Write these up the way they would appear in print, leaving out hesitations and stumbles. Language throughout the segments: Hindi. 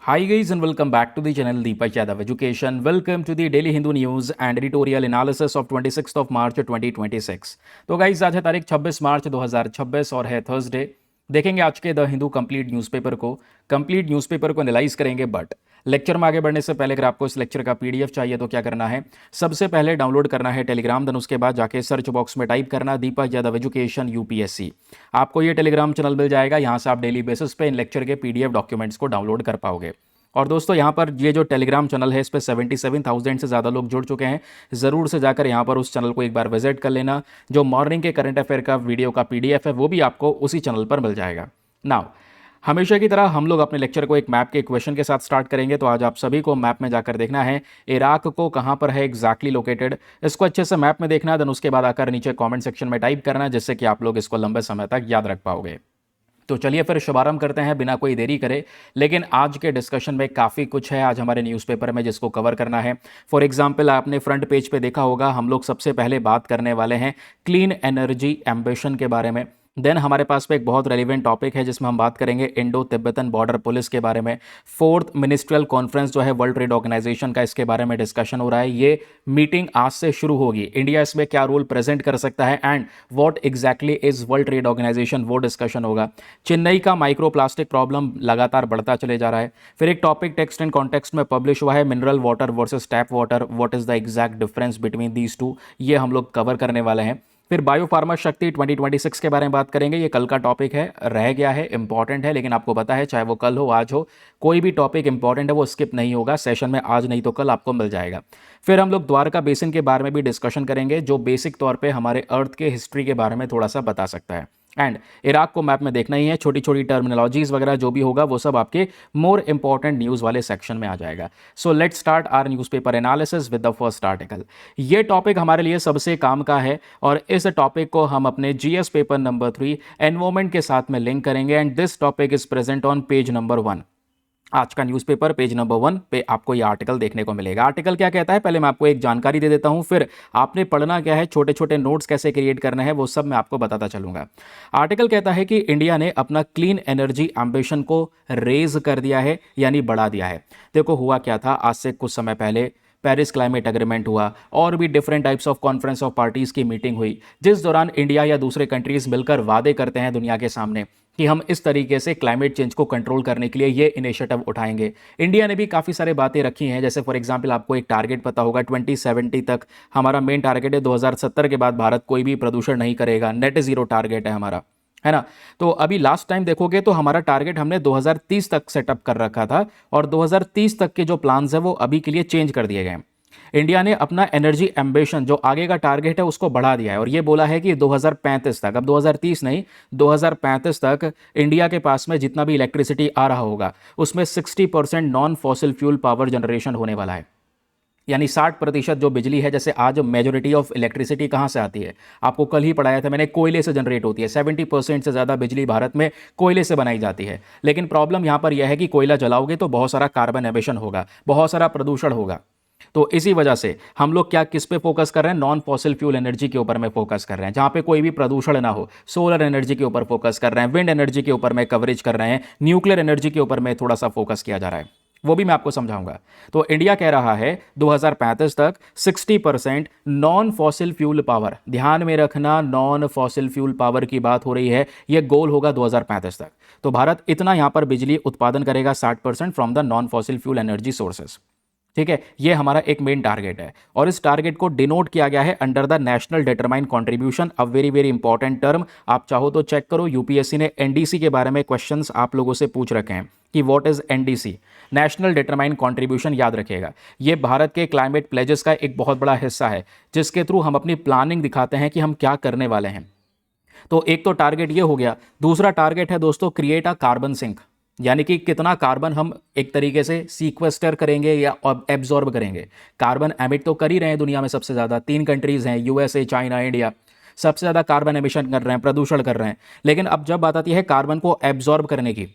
Hi guys and welcome back to the channel Deepak Yadav Education. Welcome to the Daily Hindu News and Editorial Analysis of 26th of March 2026. तो गाइज आज है तारीख 26 मार्च 2026 और है थर्सडे। देखेंगे आज के द हिंदू कंप्लीट न्यूज़पेपर को एनालाइज करेंगे। बट लेक्चर में आगे बढ़ने से पहले अगर आपको इस लेक्चर का पीडीएफ चाहिए तो क्या करना है, सबसे पहले डाउनलोड करना है टेलीग्राम, देन उसके बाद जाके सर्च बॉक्स में टाइप करना दीपक यादव एजुकेशन यूपीएससी। आपको ये टेलीग्राम चैनल मिल जाएगा, यहाँ से आप डेली बेसिस पे इन लेक्चर के पीडीएफ डॉक्यूमेंट्स को डाउनलोड कर पाओगे। और दोस्तों यहाँ पर ये जो टेलीग्राम चैनल है इस पर 77,000 से ज़्यादा लोग जुड़ चुके हैं। ज़रूर से जाकर यहाँ पर उस चैनल को एक बार विजिट कर लेना। जो मॉर्निंग के करंट अफेयर का वीडियो का पीडीएफ है वो भी आपको उसी चैनल पर मिल जाएगा। नाउ हमेशा की तरह हम लोग अपने लेक्चर को एक मैप के क्वेश्चन के साथ स्टार्ट करेंगे। तो आज आप सभी को मैप में जाकर देखना है इराक को कहाँ पर है एग्जैक्टली लोकेटेड। इसको अच्छे से मैप में देखना है, देन उसके बाद आकर नीचे कमेंट सेक्शन में टाइप करना है, जिससे कि आप लोग इसको लंबे समय तक याद रख पाओगे। तो चलिए फिर शुभारंभ करते हैं बिना कोई देरी करे। लेकिन आज के डिस्कशन में काफ़ी कुछ है आज हमारे न्यूज़पेपर में जिसको कवर करना है। फॉर एग्जांपल आपने फ्रंट पेज पे देखा होगा, हम लोग सबसे पहले बात करने वाले हैं क्लीन एनर्जी एम्बिशन के बारे में। देन हमारे पास पे एक बहुत रेलिवेंट टॉपिक है जिसमें हम बात करेंगे इंडो तिब्बतन बॉर्डर पुलिस के बारे में। फोर्थ मिनिस्ट्रियल कॉन्फ्रेंस जो है वर्ल्ड ट्रेड ऑर्गेनाइजेशन का, इसके बारे में डिस्कशन हो रहा है। ये मीटिंग आज से शुरू होगी, इंडिया इसमें क्या रोल प्रेजेंट कर सकता है and what exactly is World Trade Organization, वो डिस्कशन होगा। चेन्नई का माइक्रो प्लास्टिक प्रॉब्लम लगातार बढ़ता चले जा रहा है। फिर एक टॉपिक टेक्स्ट एंड कॉन्टेक्स्ट में पब्लिश हुआ है, mineral water versus tap water, what is the exact difference between these two, ये हम लोग कवर करने वाले हैं। फिर बायो फार्मा शक्ति 2026 के बारे में बात करेंगे। ये कल का टॉपिक है, रह गया है, इंपॉर्टेंट है, लेकिन आपको पता है चाहे वो कल हो आज हो, कोई भी टॉपिक इंपॉर्टेंट है वो स्किप नहीं होगा सेशन में, आज नहीं तो कल आपको मिल जाएगा। फिर हम लोग द्वारका बेसिन के बारे में भी डिस्कशन करेंगे, जो बेसिक तौर पे हमारे अर्थ के हिस्ट्री के बारे में थोड़ा सा बता सकता है। एंड इराक को मैप में देखना ही है, छोटी छोटी टर्मिनोलॉजीज वगैरह जो भी होगा वो सब आपके मोर इंपॉर्टेंट न्यूज़ वाले सेक्शन में आ जाएगा। So let's start our newspaper analysis with the first article. ये टॉपिक हमारे लिए सबसे काम का है और इस टॉपिक को हम अपने जीएस पेपर नंबर 3 एनवायरमेंट के साथ में लिंक करेंगे and this topic is present on page number 1। आज का न्यूज़पेपर पेज नंबर 1 पे आपको ये आर्टिकल देखने को मिलेगा। आर्टिकल क्या कहता है, पहले मैं आपको एक जानकारी दे देता हूं, फिर आपने पढ़ना क्या है, छोटे छोटे नोट्स कैसे क्रिएट करने हैं वो सब मैं आपको बताता चलूंगा। आर्टिकल कहता है कि इंडिया ने अपना क्लीन एनर्जी एम्बिशन को रेज कर दिया है, यानी बढ़ा दिया है। देखो हुआ क्या था, आज से कुछ समय पहले पेरिस क्लाइमेट एग्रीमेंट हुआ और भी different types of conference of parties की मीटिंग हुई, जिस दौरान इंडिया या दूसरे कंट्रीज मिलकर वादे करते हैं दुनिया के सामने कि हम इस तरीके से क्लाइमेट चेंज को कंट्रोल करने के लिए ये इनिशिएटिव उठाएंगे। इंडिया ने भी काफ़ी सारे बातें रखी हैं, जैसे फॉर एग्जांपल आपको एक टारगेट पता होगा 2070 तक हमारा मेन टारगेट है, 2070 के बाद भारत कोई भी प्रदूषण नहीं करेगा, नेट जीरो टारगेट है हमारा, है ना। तो अभी लास्ट टाइम देखोगे तो हमारा टारगेट हमने 2030 तक सेटअप कर रखा था और 2030 तक के जो प्लान्स है वो अभी के लिए चेंज कर दिए गए। इंडिया ने अपना एनर्जी एम्बिशन जो आगे का टारगेट है उसको बढ़ा दिया है और ये बोला है कि 2035 तक, अब 2030 नहीं, 2035 तक इंडिया के पास में जितना भी इलेक्ट्रिसिटी आ रहा होगा उसमें 60% non fossil fuel power generation होने वाला है। यानी 60% जो बिजली है, जैसे आज मेजोरिटी ऑफ इलेक्ट्रिसिटी कहाँ से आती है, आपको कल ही पढ़ाया था मैंने, कोयले से जनरेट होती है। 70% से ज़्यादा बिजली भारत में कोयले से बनाई जाती है। लेकिन प्रॉब्लम यहाँ पर यह है कि कोयला जलाओगे तो बहुत सारा कार्बन एमिशन होगा, बहुत सारा प्रदूषण होगा। तो इसी वजह से हम लोग क्या किस पे फोकस कर रहे हैं, नॉन फॉसिल फ्यूल एनर्जी के ऊपर में फोकस कर रहे हैं, जहां पे कोई भी प्रदूषण ना हो। सोलर एनर्जी के ऊपर फोकस कर रहे हैं, विंड एनर्जी के ऊपर में कवरेज कर रहे हैं, न्यूक्लियर एनर्जी के ऊपर में थोड़ा सा फोकस किया जा रहा है, वो भी मैं आपको समझाऊंगा। तो इंडिया कह रहा है 2035 तक 60% नॉन फॉसिल फ्यूल पावर, ध्यान में रखना नॉन फॉसिल फ्यूल पावर की बात हो रही है, यह गोल होगा 2035 तक। तो भारत इतना यहां पर बिजली उत्पादन करेगा 60% from the non fossil fuel energy sources. ठीक है, ये हमारा एक मेन टारगेट है और इस टारगेट को डिनोट किया गया है under the national determined contribution, a very very important term. आप चाहो तो चेक करो, यूपीएससी ने एनडीसी के बारे में क्वेश्चंस आप लोगों से पूछ रखे हैं कि what is NDC, national determined contribution. याद रखिएगा, ये भारत के क्लाइमेट प्लेजेस का एक बहुत बड़ा हिस्सा है, जिसके थ्रू हम अपनी प्लानिंग दिखाते हैं कि हम क्या करने वाले हैं। तो एक तो टारगेट ये हो गया। दूसरा टारगेट है दोस्तों क्रिएट अ कार्बन सिंक, यानी कि कितना कार्बन हम एक तरीके से सीक्वेस्टर करेंगे या एब्जॉर्ब करेंगे। कार्बन एमिट तो कर ही रहे हैं दुनिया में, सबसे ज़्यादा 3 कंट्रीज़ हैं, यूएसए, चाइना, इंडिया, सबसे ज़्यादा कार्बन एमिशन कर रहे हैं, प्रदूषण कर रहे हैं। लेकिन अब जब बात आती है कार्बन को एब्जॉर्ब करने की,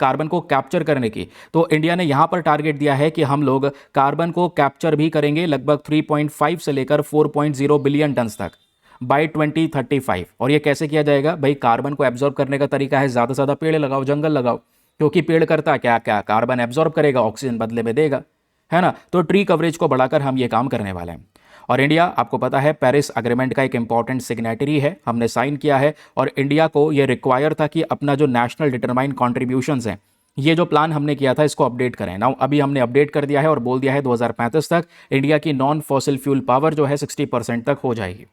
कार्बन को कैप्चर करने की, तो इंडिया ने यहाँ पर टारगेट दिया है कि हम लोग कार्बन को कैप्चर भी करेंगे लगभग 3.5 से लेकर 4.0 बिलियन टन तक बाय 2035। और ये कैसे किया जाएगा भाई, कार्बन को एब्जॉर्ब करने का तरीका है ज़्यादा से ज़्यादा पेड़ लगाओ, जंगल लगाओ। क्योंकि पेड़ करता क्या क्या, कार्बन एब्जॉर्ब करेगा, ऑक्सीजन बदले में देगा, है ना। तो ट्री कवरेज को बढ़ाकर हम ये काम करने वाले हैं। और इंडिया, आपको पता है, पेरिस अग्रीमेंट का एक इंपॉर्टेंट सिग्नेटरी है, हमने साइन किया है। और इंडिया को ये रिक्वायर था कि अपना जो नेशनल डिटरमाइंड कॉन्ट्रीब्यूशंस हैं, ये जो प्लान हमने किया था, इसको अपडेट करें। नाउ अभी हमने अपडेट कर दिया है और बोल दिया है 2035 तक इंडिया की नॉन फॉसिल फ्यूल पावर जो है 60% तक हो जाएगी।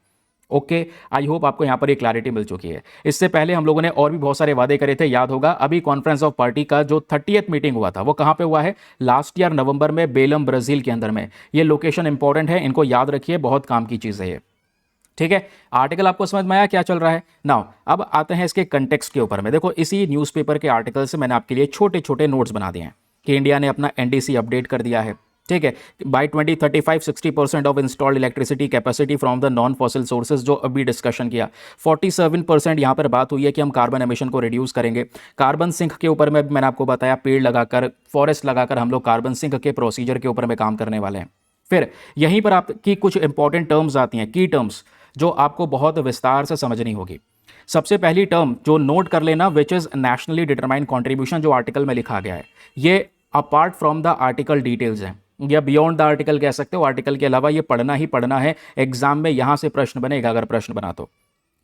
ओके, आई होप आपको यहाँ पर एक क्लैरिटी मिल चुकी है। इससे पहले हम लोगों ने और भी बहुत सारे वादे करे थे, याद होगा। अभी कॉन्फ्रेंस ऑफ पार्टी का जो 30th मीटिंग हुआ था वो कहाँ पे हुआ है? लास्ट ईयर नवंबर में, बेलम ब्राजील के अंदर में। ये लोकेशन इंपॉर्टेंट है, इनको याद रखिए, बहुत काम की चीज़ है ये। ठीक है, आर्टिकल आपको समझ में आया क्या चल रहा है? नाउ अब आते हैं इसके कंटेक्स्ट के ऊपर में। देखो, इसी न्यूज़पेपर के आर्टिकल से मैंने आपके लिए छोटे छोटे नोट्स बना दिए हैं कि इंडिया ने अपना एनडीसी अपडेट कर दिया है। ठीक है, by 2035 60% of installed electricity capacity from the non fossil sources, जो अभी डिस्कशन किया। 47% यहाँ पर बात हुई है कि हम कार्बन एमिशन को रिड्यूस करेंगे। कार्बन सिंक के ऊपर में मैंने आपको बताया, पेड़ लगाकर, फॉरेस्ट लगाकर हम लोग कार्बन सिंक के प्रोसीजर के ऊपर में काम करने वाले हैं। फिर यहीं पर आपकी कुछ इंपॉर्टेंट टर्म्स आती हैं, की टर्म्स, जो आपको बहुत विस्तार से समझनी होगी। सबसे पहली टर्म जो नोट कर लेना, which is nationally determined contribution, जो आर्टिकल में लिखा गया है, ये apart from the article details है, या बियॉन्ड द आर्टिकल कह सकते हो। आर्टिकल के अलावा ये पढ़ना ही पढ़ना है, एग्जाम में यहां से प्रश्न बनेगा अगर प्रश्न बना तो।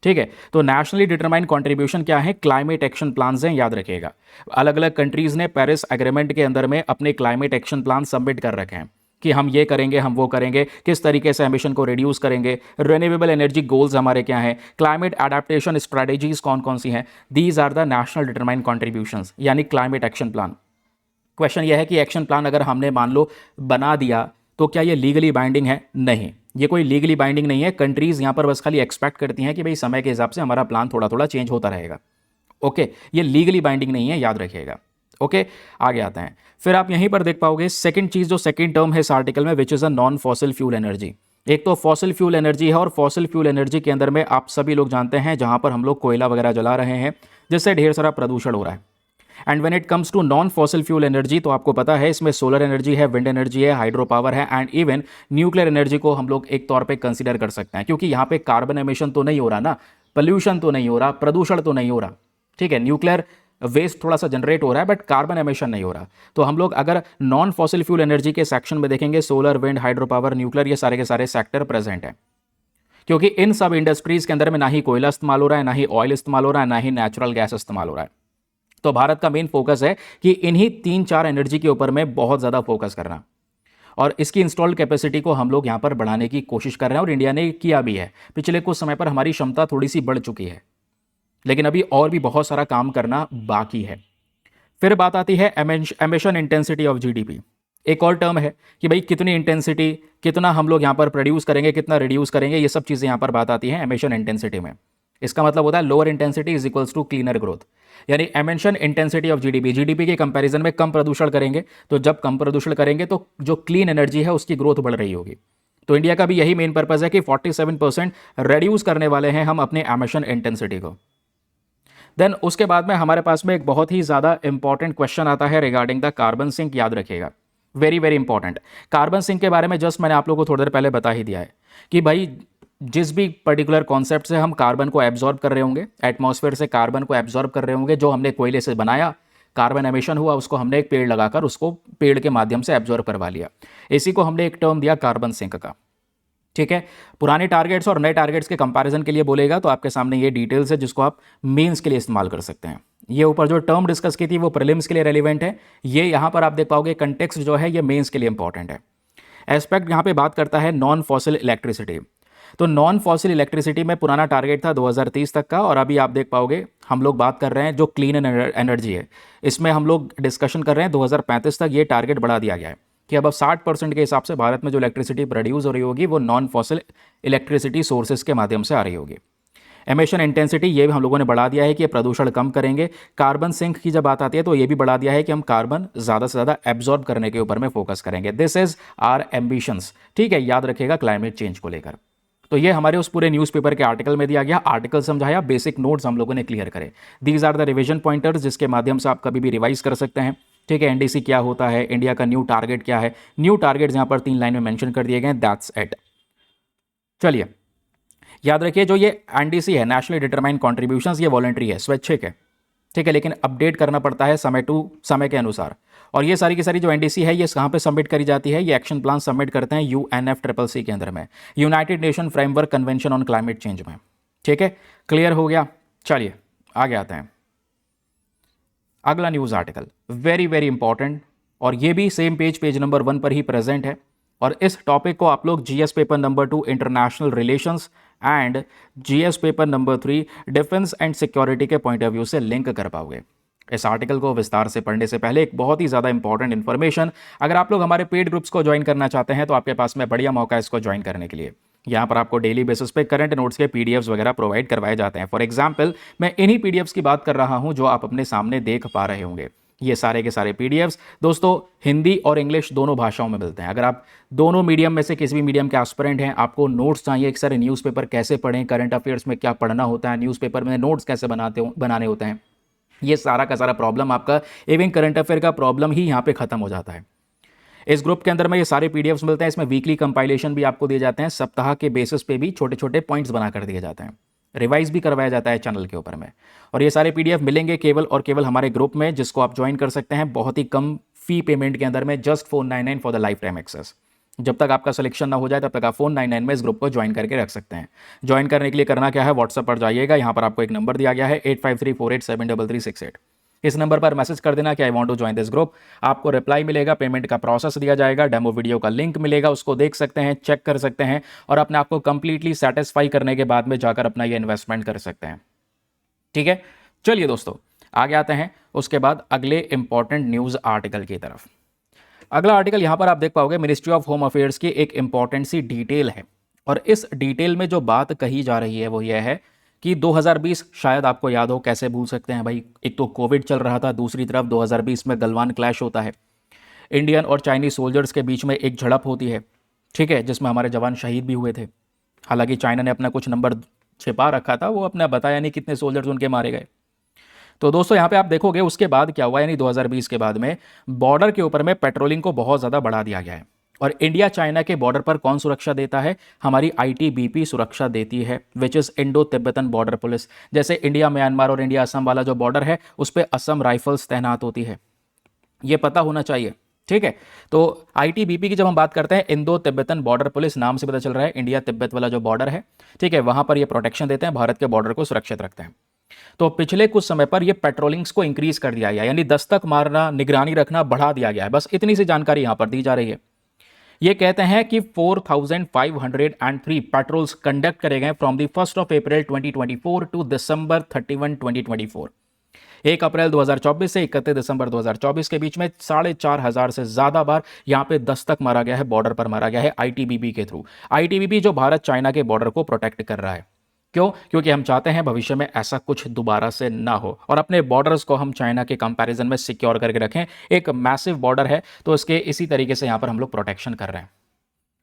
ठीक है, तो नेशनली डिटरमाइंड कंट्रीब्यूशन क्या है? क्लाइमेट एक्शन प्लान्स हैं, याद रखिएगा। अलग अलग कंट्रीज ने पेरिस एग्रीमेंट के अंदर में अपने क्लाइमेट एक्शन प्लान सबमिट कर रखे हैं कि हम ये करेंगे, हम वो करेंगे, किस तरीके से एमिशन को रिड्यूस करेंगे, रिन्यूएबल एनर्जी गोल्स हमारे क्या हैं, क्लाइमेट एडेप्टेशन स्ट्रेटेजीज कौन कौन सी हैं। These are the national determined contributions, यानी क्लाइमेट एक्शन प्लान। क्वेश्चन यह है कि एक्शन प्लान अगर हमने मान लो बना दिया तो क्या ये लीगली बाइंडिंग है? नहीं, ये कोई लीगली बाइंडिंग नहीं है। कंट्रीज यहाँ पर बस खाली एक्सपेक्ट करती हैं कि भाई समय के हिसाब से हमारा प्लान थोड़ा थोड़ा चेंज होता रहेगा। ओके, ये लीगली बाइंडिंग नहीं है, याद रखिएगा। ओके, आगे आते हैं। फिर आप यहीं पर देख पाओगे सेकंड चीज, जो सेकंड टर्म है इस आर्टिकल में, which is a non fossil fuel energy. एक तो फॉसिल फ्यूल एनर्जी है, और फॉसिल फ्यूल एनर्जी के अंदर में आप सभी लोग जानते हैं जहां पर हम लोग कोयला वगैरह जला रहे हैं, जिससे ढेर सारा प्रदूषण हो रहा है। And when it comes to non fossil fuel energy, तो आपको पता है इसमें सोलर एनर्जी है, विंड एनर्जी है, हाइड्रो पावर है, एंड इवन न्यूक्लियर एनर्जी को हम लोग एक तौर पे कंसीडर कर सकते हैं, क्योंकि यहाँ पे कार्बन एमिशन तो नहीं हो रहा ना, पोल्यूशन तो नहीं हो रहा, प्रदूषण तो नहीं हो रहा। ठीक है, न्यूक्लियर वेस्ट थोड़ा सा जनरेट हो रहा है, बट कार्बन एमिशन नहीं हो रहा। तो हम लोग अगर नॉन फॉसिल फ्यूल एनर्जी के सेक्शन में देखेंगे, solar, wind, hydro power, nuclear, ये सारे के सारे सेक्टर प्रेजेंट है। क्योंकि इन सब इंडस्ट्रीज के अंदर में ना ही कोयला इस्तेमाल हो रहा है, ना ही ऑयल इस्तेमाल हो रहा है, ना ही नेचुरल गैस इस्तेमाल हो रहा है। तो भारत का मेन फोकस है कि इन्हीं 3-4 एनर्जी के ऊपर में बहुत ज़्यादा फोकस करना, और इसकी इंस्टॉल्ड कैपेसिटी को हम लोग यहाँ पर बढ़ाने की कोशिश कर रहे हैं, और इंडिया ने किया भी है। पिछले कुछ समय पर हमारी क्षमता थोड़ी सी बढ़ चुकी है, लेकिन अभी और भी बहुत सारा काम करना बाकी है। फिर बात आती है एमिशन इंटेंसिटी ऑफ जीडीपी। एक और टर्म है कि भाई कितनी इंटेंसिटी, कितना हम लोग यहाँ पर प्रोड्यूस करेंगे, कितना रिड्यूस करेंगे, ये सब चीज़ें यहाँ पर बात आती है एमिशन इंटेंसिटी में। इसका मतलब होता है lower intensity is equals to cleaner growth, यानी emission intensity of GDP, GDP के कंपैरिजन में कम प्रदूषण करेंगे, तो जब कम प्रदूषण करेंगे तो जो क्लीन एनर्जी है उसकी ग्रोथ बढ़ रही होगी। तो इंडिया का भी यही मेन पर्पज है कि 47% रिड्यूस करने वाले हैं हम अपने एमिशन इंटेंसिटी को। देन उसके बाद में हमारे पास में एक बहुत ही ज़्यादा इंपॉर्टेंट क्वेश्चन आता है रिगार्डिंग द कार्बन सिंक, याद रखिएगा, very very important. Carbon sink के बारे में जस्ट मैंने आप लोगों को थोड़ी देर पहले बता ही दिया है कि भाई जिस भी पर्टिकुलर कॉन्सेप्ट से हम कार्बन को एब्जॉर्ब कर रहे होंगे, एटमॉस्फेयर से कार्बन को एब्जॉर्ब कर रहे होंगे, जो हमने कोयले से बनाया, कार्बन एमिशन हुआ, उसको हमने एक पेड़ लगाकर उसको पेड़ के माध्यम से एब्जॉर्ब करवा लिया। इसी को हमने एक टर्म दिया कार्बन सिंक का। ठीक है, पुराने टारगेट्स और नए टारगेट्स के कंपैरिजन के लिए बोलेगा तो आपके सामने ये डिटेल्स है जिसको आप मेंस के लिए इस्तेमाल कर सकते हैं। ये ऊपर जो टर्म डिस्कस की थी वो प्रीलिम्स के लिए रेलिवेंट है, ये यहाँ पर आप देख पाओगे कंटेक्स्ट जो है ये मेंस के लिए इंपॉर्टेंट है। एस्पेक्ट यहाँ पे बात करता है नॉन फॉसिल इलेक्ट्रिसिटी। तो नॉन फॉसिल इलेक्ट्रिसिटी में पुराना टारगेट था 2030 तक का, और अभी आप देख पाओगे हम लोग बात कर रहे हैं जो क्लीन एनर्जी है, इसमें हम लोग डिस्कशन कर रहे हैं 2035 तक ये टारगेट बढ़ा दिया गया है कि अब 60% के हिसाब से भारत में जो इलेक्ट्रिसिटी प्रोड्यूस हो रही होगी वो नॉन फॉसिल इलेक्ट्रिसिटी सोर्सेज के माध्यम से आ रही होगी। एमिशन इंटेंसिटी ये भी हम लोगों ने बढ़ा दिया है कि प्रदूषण कम करेंगे। कार्बन सिंक की जब बात आती है तो ये भी बढ़ा दिया है कि हम कार्बन ज़्यादा से ज़्यादा एब्जॉर्ब करने के ऊपर में फोकस करेंगे। This is our ambitions. ठीक है, याद रखिएगा क्लाइमेट चेंज को लेकर। तो ये हमारे उस पूरे न्यूज़पेपर के आर्टिकल में दिया गया, आर्टिकल समझाया, बेसिक नोट्स हम लोगों ने क्लियर करे। These are the revision pointers जिसके माध्यम से आप कभी भी रिवाइज कर सकते हैं। ठीक है, एनडीसी क्या होता है, इंडिया का न्यू टारगेट क्या है, न्यू टारगेट्स यहाँ पर 3 लाइन में मेंशन कर दिए गए, दैट्स इट। चलिए याद रखिए जो ये एनडीसी है, नेशनली डिटरमाइंड कॉन्ट्रीब्यूशंस, ये वॉलंटरी है, स्वैच्छिक है। ठीक है, लेकिन अपडेट करना पड़ता है समय टू समय के अनुसार। और ये सारी की सारी जो एनडीसी है ये कहाँ पे सबमिट करी जाती है, ये एक्शन प्लान सबमिट करते हैं UNFCCC के अंदर में, United nation framework convention on climate change में। ठीक है, क्लियर हो गया। चलिए आगे आते हैं। अगला news article very very important, और ये भी सेम पेज नंबर 1 पर ही प्रेजेंट है। और इस टॉपिक को आप लोग GS paper number 2 international relations and GS paper number 3 defence and security के पॉइंट ऑफ व्यू से लिंक कर पाओगे। इस आर्टिकल को विस्तार से पढ़ने से पहले एक बहुत ही ज़्यादा इंपॉर्टेंट इन्फॉर्मेशन, अगर आप लोग हमारे पेड ग्रुप्स को ज्वाइन करना चाहते हैं तो आपके पास में बढ़िया मौका है इसको ज्वाइन करने के लिए। यहाँ पर आपको डेली बेसिस पे करंट नोट्स के पीडीएफ्स वगैरह प्रोवाइड करवाए जाते हैं। फॉर एग्जांपल मैं इन्हीं पीडीएफ्स की बात कर रहा हूँ जो आप अपने सामने देख पा रहे होंगे। ये सारे के सारे पीडीएफ्स दोस्तों हिंदी और इंग्लिश दोनों भाषाओं में मिलते हैं। अगर आप दोनों मीडियम में से किसी भी मीडियम के एस्पिरेंट हैं, आपको नोट्स चाहिए एक सारे न्यूज़पेपर कैसे पढ़ें, करंट अफेयर्स में क्या पढ़ना होता है, न्यूज़पेपर में नोट्स कैसे बनाने होते हैं, ये सारा का सारा प्रॉब्लम आपका इवन करंट अफेयर का प्रॉब्लम ही यहाँ पे खत्म हो जाता है। इस ग्रुप के अंदर में ये सारे पीडीएफ्स मिलते हैं। इसमें वीकली कंपाइलेशन भी आपको दिए जाते हैं, सप्ताह के बेसिस पे भी छोटे छोटे पॉइंट्स बना कर दिए जाते हैं, रिवाइज भी करवाया जाता है चैनल के ऊपर में। और ये सारे पीडीएफ मिलेंगे केवल और केवल हमारे ग्रुप में, जिसको आप ज्वाइन कर सकते हैं बहुत ही कम फी पेमेंट के अंदर में, just 499 for the lifetime access. जब तक आपका सिलेक्शन ना हो जाए तब तक आप 499 में इस ग्रुप को ज्वाइन करके रख सकते हैं। ज्वाइन करने के लिए करना क्या है, व्हाट्सएप पर जाइएगा, यहाँ पर आपको एक नंबर दिया गया है 8534873368। इस नंबर पर मैसेज कर देना कि I want to join this group. आपको रिप्लाई मिलेगा, पेमेंट का प्रोसेस दिया जाएगा, डेमो वीडियो का लिंक मिलेगा, उसको देख सकते हैं, चेक कर सकते हैं और अपने आप को कंप्लीटली सेटिस्फाई करने के बाद में जाकर अपना ये इन्वेस्टमेंट कर सकते हैं। ठीक है, चलिए दोस्तों आगे आते हैं उसके बाद अगले इंपॉर्टेंट न्यूज़ आर्टिकल की तरफ। अगला आर्टिकल यहाँ पर आप देख पाओगे मिनिस्ट्री ऑफ होम अफेयर्स की एक इंपॉर्टेंट सी डिटेल है, और इस डिटेल में जो बात कही जा रही है वो यह है कि 2020 शायद आपको याद हो, कैसे भूल सकते हैं भाई, एक तो कोविड चल रहा था, दूसरी तरफ 2020 में गलवान क्लैश होता है, इंडियन और चाइनीज सोल्जर्स के बीच में एक झड़प होती है। ठीक है, जिसमें हमारे जवान शहीद भी हुए थे। हालांकि चाइना ने अपना कुछ नंबर छिपा रखा था, वो अपना बताया नहीं कितने सोल्जर्स उनके मारे गए। तो दोस्तों यहाँ पे आप देखोगे उसके बाद क्या हुआ, यानी 2020 के बाद में बॉर्डर के ऊपर में पेट्रोलिंग को बहुत ज़्यादा बढ़ा दिया गया है। और इंडिया चाइना के बॉर्डर पर कौन सुरक्षा देता है, हमारी आईटीबीपी सुरक्षा देती है, which is Indo Tibetan Border police. जैसे इंडिया म्यांमार और इंडिया असम वाला जो बॉर्डर है उस पर असम राइफल्स तैनात होती है, ये पता होना चाहिए। ठीक है, तो आईटीबीपी की जब हम बात करते हैं, इंडो तिब्बतन बॉर्डर पुलिस, नाम से पता चल रहा है इंडिया तिब्बत वाला जो बॉर्डर है, ठीक है, वहां पर ये प्रोटेक्शन देते हैं, भारत के बॉर्डर को सुरक्षित रखते हैं। तो पिछले कुछ समय पर ये पेट्रोलिंग्स को इंक्रीज कर दिया गया, यानी दस्तक मारना, निगरानी रखना बढ़ा दिया गया है। बस इतनी सी जानकारी यहां पर दी जा रही है। ये कहते हैं कि 4503 पेट्रोल्स कंडक्ट करे गए फ्रॉम द 1 अप्रैल 2024 टू दिसंबर 31, 2024। 1 अप्रैल 2024 से 31 दिसंबर 2024 के बीच में 4,500 से ज्यादा बार यहां पे दस्तक मारा गया है, बॉर्डर पर मारा गया है आईटीबीपी के थ्रू। आईटीबीपी जो भारत चाइना के बॉर्डर को प्रोटेक्ट कर रहा है। क्यों? क्योंकि हम चाहते हैं भविष्य में ऐसा कुछ दोबारा से ना हो और अपने बॉर्डर्स को हम चाइना के कंपैरिजन में सिक्योर करके रखें। एक मैसिव बॉर्डर है तो इसके इसी तरीके से यहां पर हम लोग प्रोटेक्शन कर रहे हैं।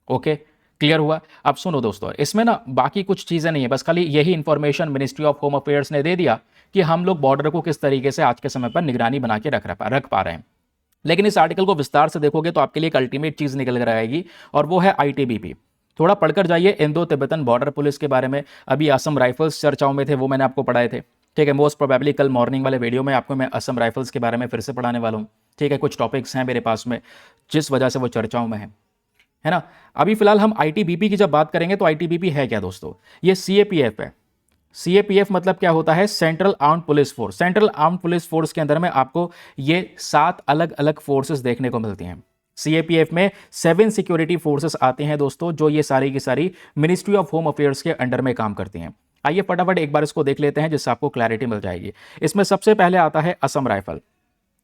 ओके, क्लियर हुआ? अब सुनो दोस्तों, इसमें ना बाकी कुछ चीजें नहीं है, बस खाली यही information ministry of home affairs ने दे दिया कि हम लोग बॉर्डर को किस तरीके से आज के समय पर निगरानी बना के रख पा रहे हैं। लेकिन इस आर्टिकल को विस्तार से देखोगे तो आपके लिए एक अल्टीमेट चीज निकल कर आएगी और वो है आईटीबीपी। थोड़ा पढ़कर जाइए इंडो तिब्बतन बॉर्डर पुलिस के बारे में। अभी असम राइफल्स चर्चाओं में थे, वो मैंने आपको पढ़ाए थे। ठीक है, मोस्ट प्रोबेबली कल मॉर्निंग वाले वीडियो में आपको मैं असम राइफल्स के बारे में फिर से पढ़ाने वाला हूँ। ठीक है, कुछ टॉपिक्स हैं मेरे पास में जिस वजह से वो चर्चाओं में है ना। अभी फिलहाल हम आईटीबीपी की जब बात करेंगे तो आईटीबीपी है क्या दोस्तों? ये सीएपीएफ है। सीएपीएफ मतलब क्या होता है? Central armed police force. Central armed police force के अंदर में आपको ये 7 अलग अलग फोर्सेस देखने को मिलती हैं। सीएपीएफ में 7 सिक्योरिटी फोर्सेस आते हैं दोस्तों, जो ये सारी की सारी मिनिस्ट्री ऑफ होम अफेयर्स के अंडर में काम करती हैं। आइए फटाफट एक बार इसको देख लेते हैं जिससे आपको क्लैरिटी मिल जाएगी। इसमें सबसे पहले आता है असम राइफल।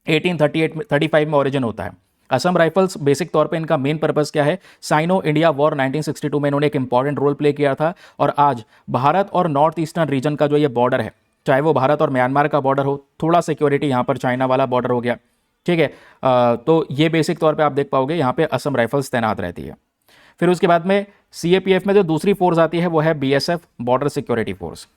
1835 में ओरिजिन होता है। असम राइफल्स बेसिक तौर पे इनका मेन पर्पस क्या है? साइनो इंडिया वॉर 1962 में इन्होंने एक इंपॉर्टेंट रोल प्ले किया था। और आज भारत और नॉर्थ ईस्टर्न रीजन का जो ये बॉर्डर है, चाहे वो भारत और म्यांमार का बॉर्डर हो, थोड़ा सिक्योरिटी यहाँ पर चाइना वाला बॉर्डर हो गया। ठीक है, तो ये बेसिक तौर पे आप देख पाओगे यहाँ पे असम राइफल्स तैनात रहती है। फिर उसके बाद में सीएपीएफ में जो दूसरी फोर्स आती है वो है बीएसएफ, बॉर्डर सिक्योरिटी फोर्स।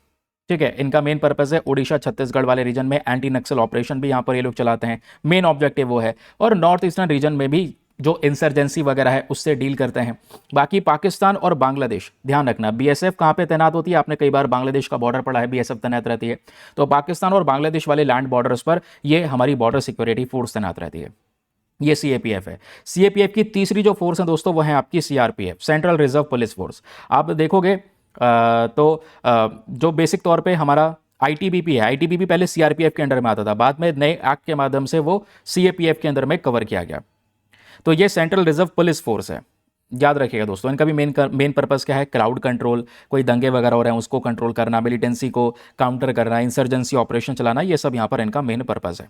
ठीक है, इनका मेन पर्पस है ओडिशा छत्तीसगढ़ वाले रीजन में एंटी नक्सल ऑपरेशन भी यहाँ पर ये लोग चलाते हैं, मेन ऑब्जेक्टिव वो है। और नॉर्थ ईस्टर्न रीजन में भी जो इंसर्जेंसी वगैरह है उससे डील करते हैं। बाकी पाकिस्तान और बांग्लादेश, ध्यान रखना बीएसएफ कहाँ पे तैनात होती है, आपने कई बार बांग्लादेश का बॉर्डर पड़ा है, बीएसएफ तैनात रहती है। तो पाकिस्तान और बांग्लादेश वाले लैंड बॉर्डर्स पर ये हमारी बॉर्डर सिक्योरिटी फोर्स तैनात रहती है। ये सीएपीएफ है। सीएपीएफ की तीसरी जो फोर्स है दोस्तों वो है आपकी CRPF, central reserve police force. आप देखोगे जो बेसिक तौर पे हमारा आईटीबीपी है, आईटीबीपी पहले सीआरपीएफ के अंडर में आता था, बाद में नए एक्ट के माध्यम से वो सीएपीएफ के अंदर में कवर किया गया। तो ये सेंट्रल रिजर्व पुलिस फोर्स है, याद रखिएगा दोस्तों। इनका भी मेन पर्पस क्या है, क्राउड कंट्रोल, कोई दंगे वगैरह हो रहे हैं उसको कंट्रोल करना, मिलिटेंसी को काउंटर करना, इंसर्जेंसी ऑपरेशन चलाना, ये सब यहाँ पर इनका मेन पर्पस है।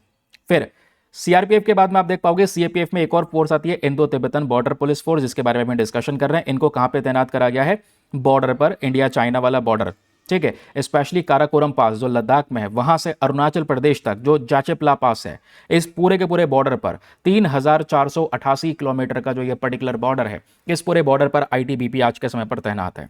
फिर सीआरपीएफ के बाद में आप देख पाओगे सीएपीएफ में एक और फोर्स आती है, Indo Tibetan Border police force, जिसके बारे में डिस्कशन कर रहे हैं। इनको कहां पे तैनात करा गया है, बॉर्डर पर, इंडिया चाइना वाला बॉर्डर, ठीक है। स्पेशली काराकोरम पास जो लद्दाख में है, वहां से अरुणाचल प्रदेश तक जो जाचेप्ला पास है, इस पूरे के पूरे बॉर्डर पर 3488 किलोमीटर का जो ये पर्टिकुलर बॉर्डर है, इस पूरे बॉर्डर पर आईटीबीपी आज के समय पर तैनात है।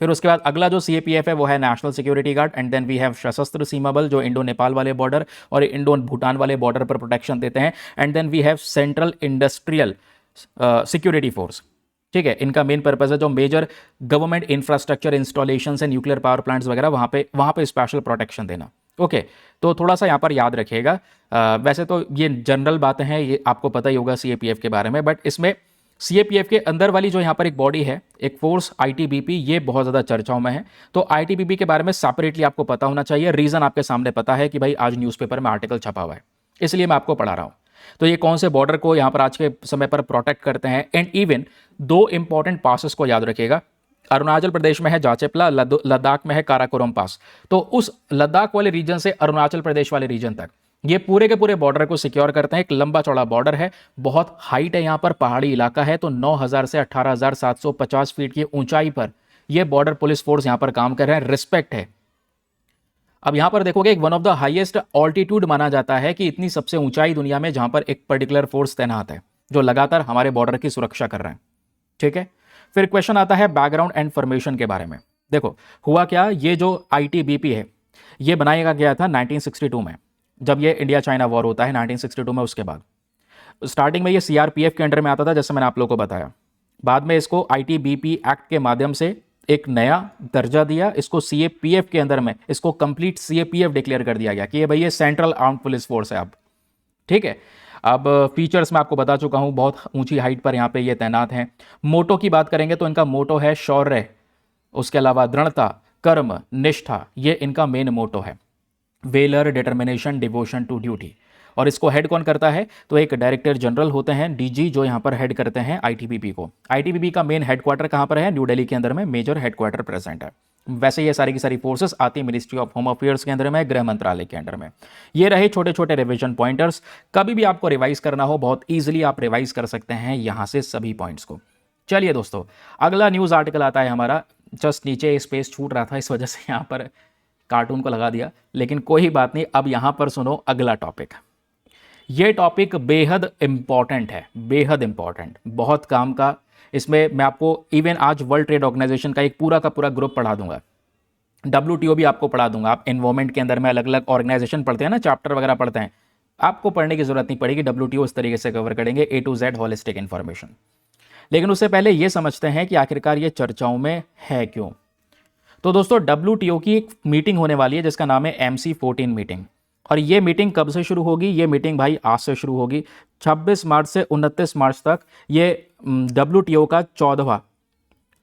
फिर उसके बाद अगला जो सीएपीएफ है वो है National Security Guard, and then we have Sashastra Seema बल जो इंडो नेपाल वाले बॉर्डर और इंडो भूटान वाले बॉर्डर पर प्रोटेक्शन देते हैं, and then we have Central Industrial Security Force, ठीक है। इनका मेन पर्पस है जो मेजर गवर्नमेंट इंफ्रास्ट्रक्चर इंस्टॉलेशन है, न्यूक्लियर पावर प्लांट्स वगैरह, वहां पे स्पेशल प्रोटेक्शन देना। ओके तो थोड़ा सा यहाँ पर याद रखिएगा। वैसे तो ये जनरल बातें हैं, ये आपको पता ही होगा सीएपीएफ के बारे में, बट इसमें सीएपीएफ के अंदर वाली जो यहाँ पर एक बॉडी है, एक फोर्स आईटीबीपी, ये बहुत ज़्यादा चर्चाओं में है। तो आईटीबीपी के बारे में सेपरेटली आपको पता होना चाहिए। रीज़न आपके सामने पता है कि भाई आज न्यूज़पेपर में आर्टिकल छपा हुआ है, इसलिए मैं आपको पढ़ा रहा हूँ। तो ये कौन से बॉर्डर को यहाँ पर आज के समय पर प्रोटेक्ट करते हैं, and even though important passes को याद रखिएगा। अरुणाचल प्रदेश में है जाचेप्ला, लद्दाख में है काराकोरम पास। तो उस लद्दाख वाले रीजन से अरुणाचल प्रदेश वाले रीजन तक ये पूरे के पूरे बॉर्डर को सिक्योर करते हैं। एक लंबा चौड़ा बॉर्डर है, बहुत हाइट है, यहाँ पर पहाड़ी इलाका है, तो 9000 से 18,750 फीट की ऊंचाई पर यह बॉर्डर पुलिस फोर्स यहाँ पर काम कर रहे हैं, रिस्पेक्ट है। अब यहां पर देखोगे एक one of the highest altitude माना जाता है कि इतनी सबसे ऊंचाई दुनिया में जहां पर एक पर्टिकुलर फोर्स तैनात है जो लगातार हमारे बॉर्डर की सुरक्षा कर रहे हैं, ठीक है। फिर क्वेश्चन आता है बैकग्राउंड एंड फॉर्मेशन के बारे में। देखो हुआ क्या, ये जो आईटीबीपी है ये बनाया गया था 1962 में, जब ये इंडिया चाइना वॉर होता है 1962 में। उसके बाद स्टार्टिंग में ये सीआरपीएफ के अंडर में आता था, जैसे मैंने आप लोगों को बताया। बाद में इसको आईटीबीपी एक्ट के माध्यम से एक नया दर्जा दिया, इसको सीएपीएफ के अंदर में इसको कंप्लीट सीएपीएफ डिक्लेयर कर दिया गया कि ये भाई ये सेंट्रल आर्म्ड पुलिस फोर्स है अब, ठीक है। अब फीचर्स मैं आपको बता चुका हूं, बहुत ऊंची हाइट पर यहाँ पे ये तैनात हैं। मोटो की बात करेंगे तो इनका मोटो है शौर्य, उसके अलावा दृढ़ता, कर्म, निष्ठा, ये इनका मेन मोटो है। Valour, determination, devotion to duty. और इसको हेड कौन करता है, तो एक डायरेक्टर जनरल होते हैं डीजी, जो यहाँ पर हेड करते हैं आईटीबीपी को। आईटीबीपी का मेन हेडक्वार्टर कहाँ पर है, न्यू दिल्ली के अंदर में मेजर हेडक्वार्टर प्रेजेंट है। वैसे ये सारी की सारी फोर्सेस आती है मिनिस्ट्री ऑफ होम अफेयर्स के अंदर में, गृह मंत्रालय के अंडर में। ये रहे छोटे छोटे रिविजन पॉइंटर्स, कभी भी आपको रिवाइज करना हो बहुत ईजिली आप रिवाइज कर सकते हैं यहाँ से सभी पॉइंट्स को। चलिए दोस्तों, अगला न्यूज़ आर्टिकल आता है हमारा, जस्ट नीचे स्पेस छूट रहा था इस वजह से यहाँ पर कार्टून को लगा दिया, लेकिन कोई बात नहीं। अब यहाँ पर सुनो अगला टॉपिक। ये टॉपिक बेहद इंपॉर्टेंट है, बेहद इंपॉर्टेंट, बहुत काम का। इसमें मैं आपको इवन आज वर्ल्ड ट्रेड ऑर्गेनाइजेशन का एक पूरा का पूरा ग्रुप पढ़ा दूंगा, WTO भी आपको पढ़ा दूंगा। आप एनवायरमेंट के अंदर में अलग अलग ऑर्गेनाइजेशन पढ़ते हैं ना, चैप्टर वगैरह पढ़ते हैं, आपको पढ़ने की जरूरत नहीं पड़ेगी, WTO इस तरीके से कवर करेंगे, A to Z holistic information. लेकिन उससे पहले ये समझते हैं कि आखिरकार ये चर्चाओं में है क्यों। तो दोस्तों WTO की एक मीटिंग होने वाली है जिसका नाम है MC14 मीटिंग। और ये मीटिंग कब से शुरू होगी, ये मीटिंग भाई आज से शुरू होगी। 26 मार्च से 29 मार्च तक ये WTO का 14वां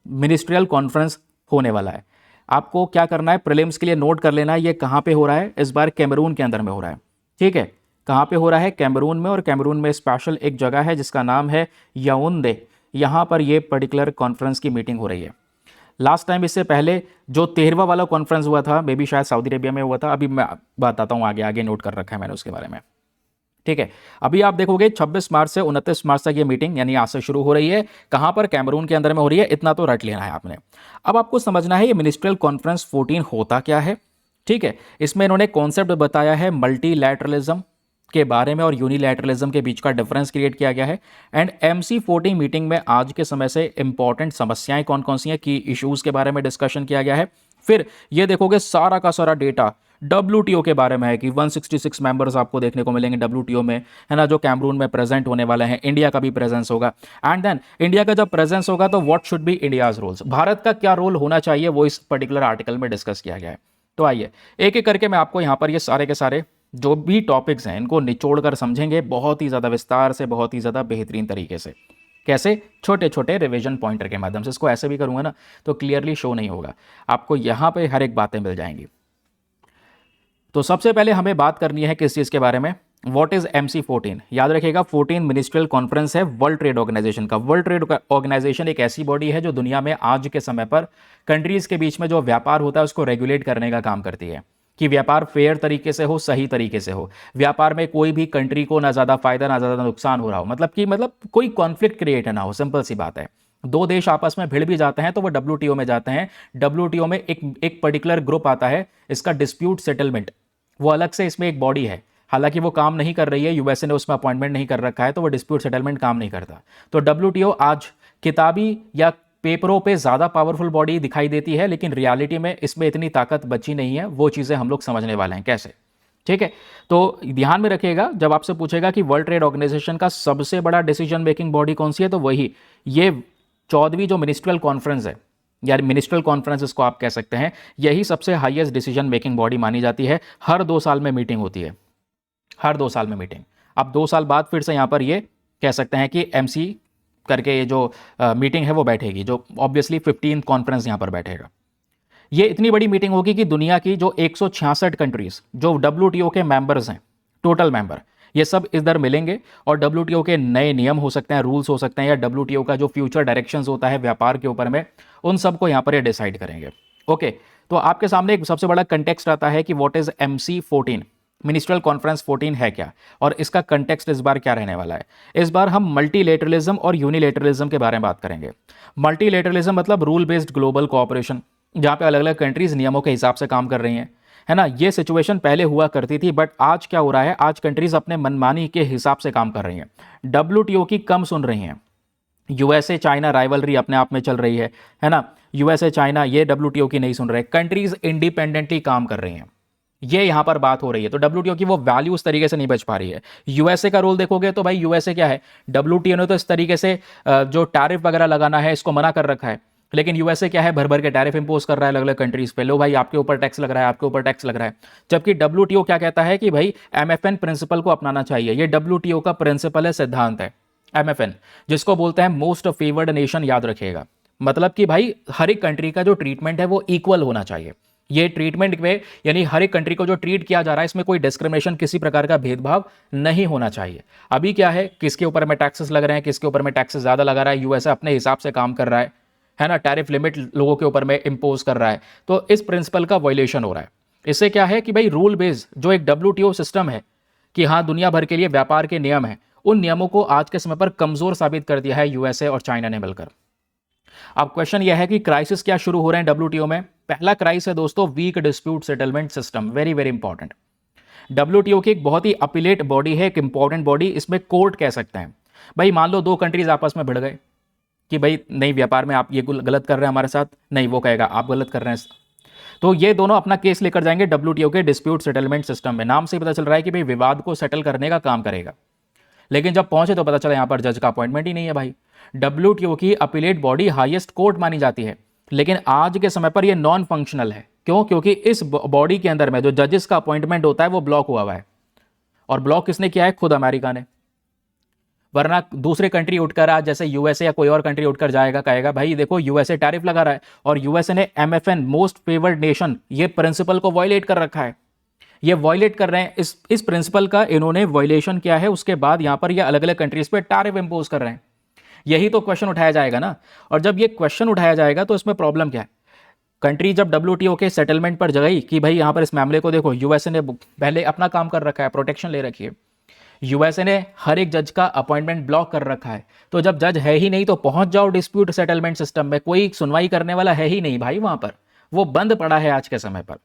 मिनिस्ट्रियल कॉन्फ्रेंस होने वाला है। आपको क्या करना है, प्रीलिम्स के लिए नोट कर लेना है ये कहाँ पे हो रहा है। इस बार कैमरून के अंदर में हो रहा है, ठीक है। कहाँ पे हो रहा है, कैमरून में। और कैमरून में स्पेशल एक जगह है जिसका नाम है याओंडे, यहाँ पर ये पर्टिकुलर कॉन्फ्रेंस की मीटिंग हो रही है। लास्ट टाइम इससे पहले जो 13वां वाला कॉन्फ्रेंस हुआ था, मे बी शायद सऊदी अरेबिया में हुआ था, अभी मैं बताता हूँ, आगे आगे नोट कर रखा है मैंने उसके बारे में, ठीक है। अभी आप देखोगे 26 मार्च से 29 मार्च तक ये मीटिंग यानी आज से शुरू हो रही है। कहाँ पर, कैमरून के अंदर में हो रही है, इतना तो रट लेना है आपने। अब आपको समझना है ये मिनिस्ट्रियल कॉन्फ्रेंस 14 होता क्या है, ठीक है। इसमें इन्होंने कॉन्सेप्ट बताया है मल्टीलैटरलिज्म के बारे में और यूनिलैटरलिज्म के बीच का डिफरेंस क्रिएट किया गया है। एंड MC14 मीटिंग में आज के समय से इंपॉर्टेंट समस्याएं कौन कौन सी हैं, की इश्यूज के बारे में डिस्कशन किया गया है। फिर ये देखोगे सारा का सारा डेटा डब्ल्यूटीओ के बारे में है कि 166 मेंबर्स आपको देखने को मिलेंगे डब्ल्यूटीओ में, है ना, जो कैमरून में प्रेजेंट होने वाले हैं। इंडिया का भी प्रेजेंस होगा। एंड देन इंडिया का जब प्रेजेंस होगा तो what should be India's roles, Bharat का क्या रोल होना चाहिए, वो इस पर्टिकुलर आर्टिकल में डिस्कस किया गया है। तो आइए एक एक करके मैं आपको यहाँ पर ये सारे के सारे जो भी टॉपिक्स हैं इनको निचोड़ कर समझेंगे बहुत ही ज़्यादा विस्तार से, बहुत ही ज़्यादा बेहतरीन तरीके से। कैसे? छोटे छोटे रिवीजन पॉइंटर के माध्यम से। इसको ऐसे भी करूंगा ना तो क्लियरली शो नहीं होगा आपको, यहाँ पे हर एक बातें मिल जाएंगी। तो सबसे पहले हमें बात करनी है किस चीज़ के बारे में, व्हाट इज MC14। याद रखिएगा 14 मिनिस्ट्रियल कॉन्फ्रेंस है वर्ल्ड ट्रेड ऑर्गेनाइजेशन का। वर्ल्ड ट्रेड ऑर्गेनाइजेशन एक ऐसी बॉडी है जो दुनिया में आज के समय पर कंट्रीज के बीच में जो व्यापार होता है उसको रेगुलेट करने का काम करती है कि व्यापार फेयर तरीके से हो, सही तरीके से हो, व्यापार में कोई भी कंट्री को ना ज़्यादा फायदा ना ज़्यादा नुकसान हो रहा हो, मतलब कोई कॉन्फ्लिक्ट क्रिएट ना हो। सिंपल सी बात है। दो देश आपस में भिड़ भी जाते हैं तो वो डब्ल्यूटीओ में जाते हैं। डब्ल्यूटीओ में एक पर्टिकुलर ग्रुप आता है, इसका डिस्प्यूट सेटलमेंट, वो अलग से इसमें एक बॉडी है। हालांकि वो काम नहीं कर रही है, यूएसए ने उसमें अपॉइंटमेंट नहीं कर रखा है, तो वो डिस्प्यूट सेटलमेंट काम नहीं करता। तो डब्ल्यूटीओ आज किताबी या पेपरों पे ज़्यादा पावरफुल बॉडी दिखाई देती है, लेकिन रियलिटी में इसमें इतनी ताकत बची नहीं है। वो चीज़ें हम लोग समझने वाले हैं कैसे, ठीक है। तो ध्यान में रखिएगा, जब आपसे पूछेगा कि वर्ल्ड ट्रेड ऑर्गेनाइजेशन का सबसे बड़ा डिसीजन मेकिंग बॉडी कौन सी है, तो वही ये 14वीं जो मिनिस्ट्रियल कॉन्फ्रेंस है, या मिनिस्ट्रियल कॉन्फ्रेंस इसको आप कह सकते हैं, यही सबसे हाईएस्ट डिसीजन मेकिंग बॉडी मानी जाती है। हर 2 साल में मीटिंग होती है, हर 2 साल में मीटिंग। अब 2 साल बाद फिर से यहाँ पर ये कह सकते हैं कि MC करके ये जो मीटिंग है वो बैठेगी, जो ऑब्वियसली 15 कॉन्फ्रेंस यहाँ पर बैठेगा। ये इतनी बड़ी मीटिंग होगी कि दुनिया की जो 166 कंट्रीज जो WTO के मेंबर्स हैं, टोटल मेंबर, ये सब इधर मिलेंगे और WTO के नए नियम हो सकते हैं, रूल्स हो सकते हैं, या WTO का जो फ्यूचर डायरेक्शंस होता है व्यापार के ऊपर में, उन सबको यहाँ पर ये डिसाइड करेंगे। ओके, तो आपके सामने एक सबसे बड़ा कंटेक्स्ट आता है कि what is MC14, ministerial conference 14 है क्या, और इसका कंटेक्स्ट इस बार क्या रहने वाला है। इस बार हम मल्टीलेटरलिज्म और यूनिलेटरलिज्म के बारे में बात करेंगे। मल्टीलेटरलिज्म मतलब रूल बेस्ड ग्लोबल कोऑपरेशन, जहाँ पे अलग अलग कंट्रीज नियमों के हिसाब से काम कर रही हैं, है ना। ये सिचुएशन पहले हुआ करती थी, बट आज क्या हो रहा है, आज कंट्रीज अपने मनमानी के हिसाब से काम कर रही हैं, WTO की कम सुन रही हैं। यूएसए चाइना राइवलरी अपने आप में चल रही है ना। यूएसए चाइना ये WTO की नहीं सुन रहे, कंट्रीज इंडिपेंडेंटली काम कर रही हैं, ये यहां पर बात हो रही है। तो WTO की वो वैल्यू उस तरीके से नहीं बच पा रही है। यूएसए का रोल देखोगे तो भाई यूएसए क्या है, WTO ने तो इस तरीके से जो टैरिफ वगैरह लगाना है इसको मना कर रखा है, लेकिन यूएसए क्या है, भर भर के टैरिफ इंपोज कर रहा है अलग अलग कंट्रीज पे। लो भाई आपके ऊपर टैक्स लग रहा है, आपके ऊपर टैक्स लग रहा है। जबकि WTO क्या कहता है कि भाई MFN प्रिंसिपल को अपनाना चाहिए। ये WTO का प्रिंसिपल है, सिद्धांत है MFN, जिसको बोलते हैं मोस्ट फेवर्ड नेशन। याद रखिएगा, मतलब कि भाई हर एक कंट्री का जो ट्रीटमेंट है वो इक्वल होना चाहिए। ये ट्रीटमेंट में यानी हर एक कंट्री को जो ट्रीट किया जा रहा है इसमें कोई डिस्क्रिमिनेशन, किसी प्रकार का भेदभाव नहीं होना चाहिए। अभी क्या है, किसके ऊपर में टैक्सेस लग रहे हैं, किसके ऊपर में टैक्सेस ज़्यादा लगा रहा है, यूएसए अपने हिसाब से काम कर रहा है ना, टैरिफ लिमिट लोगों के ऊपर में इंपोज कर रहा है। तो इस प्रिंसिपल का वायलेशन हो रहा है। इससे क्या है कि भाई रूल बेस्ड जो एक WTO सिस्टम है कि हाँ दुनिया भर के लिए व्यापार के नियम है, उन नियमों को आज के समय पर कमजोर साबित कर दिया है यूएसए और चाइना ने मिलकर। अब क्वेश्चन यह है कि क्राइसिस क्या शुरू हो रहे हैं WTO में। पहला क्राइसिस है दोस्तों weak dispute settlement system, very very important. WTO की एक बहुत ही अपीलेट बॉडी है, एक इंपॉर्टेंट बॉडी, इसमें कोर्ट कह सकते हैं। भाई मान लो 2 कंट्रीज आपस में भिड़ गए कि भाई नहीं व्यापार में आप ये गलत कर रहे हैं हमारे साथ, नहीं वो कहेगा आप गलत कर रहे हैं, तो ये दोनों अपना केस लेकर जाएंगे WTO के डिस्प्यूट सेटलमेंट सिस्टम में। नाम से ही पता चल रहा है कि भाई विवाद को सेटल करने का काम करेगा। लेकिन जब पहुंचे तो पता चला यहां पर जज का अपॉइंटमेंट ही नहीं है। भाई WTO की अपीलेट बॉडी हाईएस्ट कोर्ट मानी जाती है, लेकिन आज के समय पर यह नॉन फंक्शनल है। क्यों? क्योंकि इस बॉडी के अंदर में जो जजेस का अपॉइंटमेंट होता है वो ब्लॉक हुआ है, और ब्लॉक किसने किया है? खुद अमेरिका ने। वरना दूसरे कंट्री उठकर आज जैसे यूएसए या कोई और कंट्री उठकर जाएगा, कहेगा भाई देखो यूएसए टैरिफ लगा रहा है, और यूएसए ने MFN मोस्ट फेवर्ड नेशन ये प्रिंसिपल को वायलेट कर रखा है, ये वायलेट कर रहे हैं। इस प्रिंसिपल का इन्होंने वायलेशन किया है, उसके बाद यहां पर ये अलग अलग कंट्रीज पे टैरिफ इंपोज कर रहे हैं। यही तो क्वेश्चन उठाया जाएगा ना। और जब ये क्वेश्चन उठाया जाएगा तो इसमें प्रॉब्लम क्या है? कंट्री जब WTO के सेटलमेंट पर गई कि भाई यहां पर इस मामले को देखो, यूएसए ने पहले अपना काम कर रखा है, प्रोटेक्शन ले रखी है, यूएसए ने हर एक जज का अपॉइंटमेंट ब्लॉक कर रखा है। तो जब जज है ही नहीं तो पहुंच जाओ डिस्प्यूट सेटलमेंट सिस्टम में, कोई सुनवाई करने वाला है ही नहीं भाई, वहां पर वो बंद पड़ा है आज के समय पर।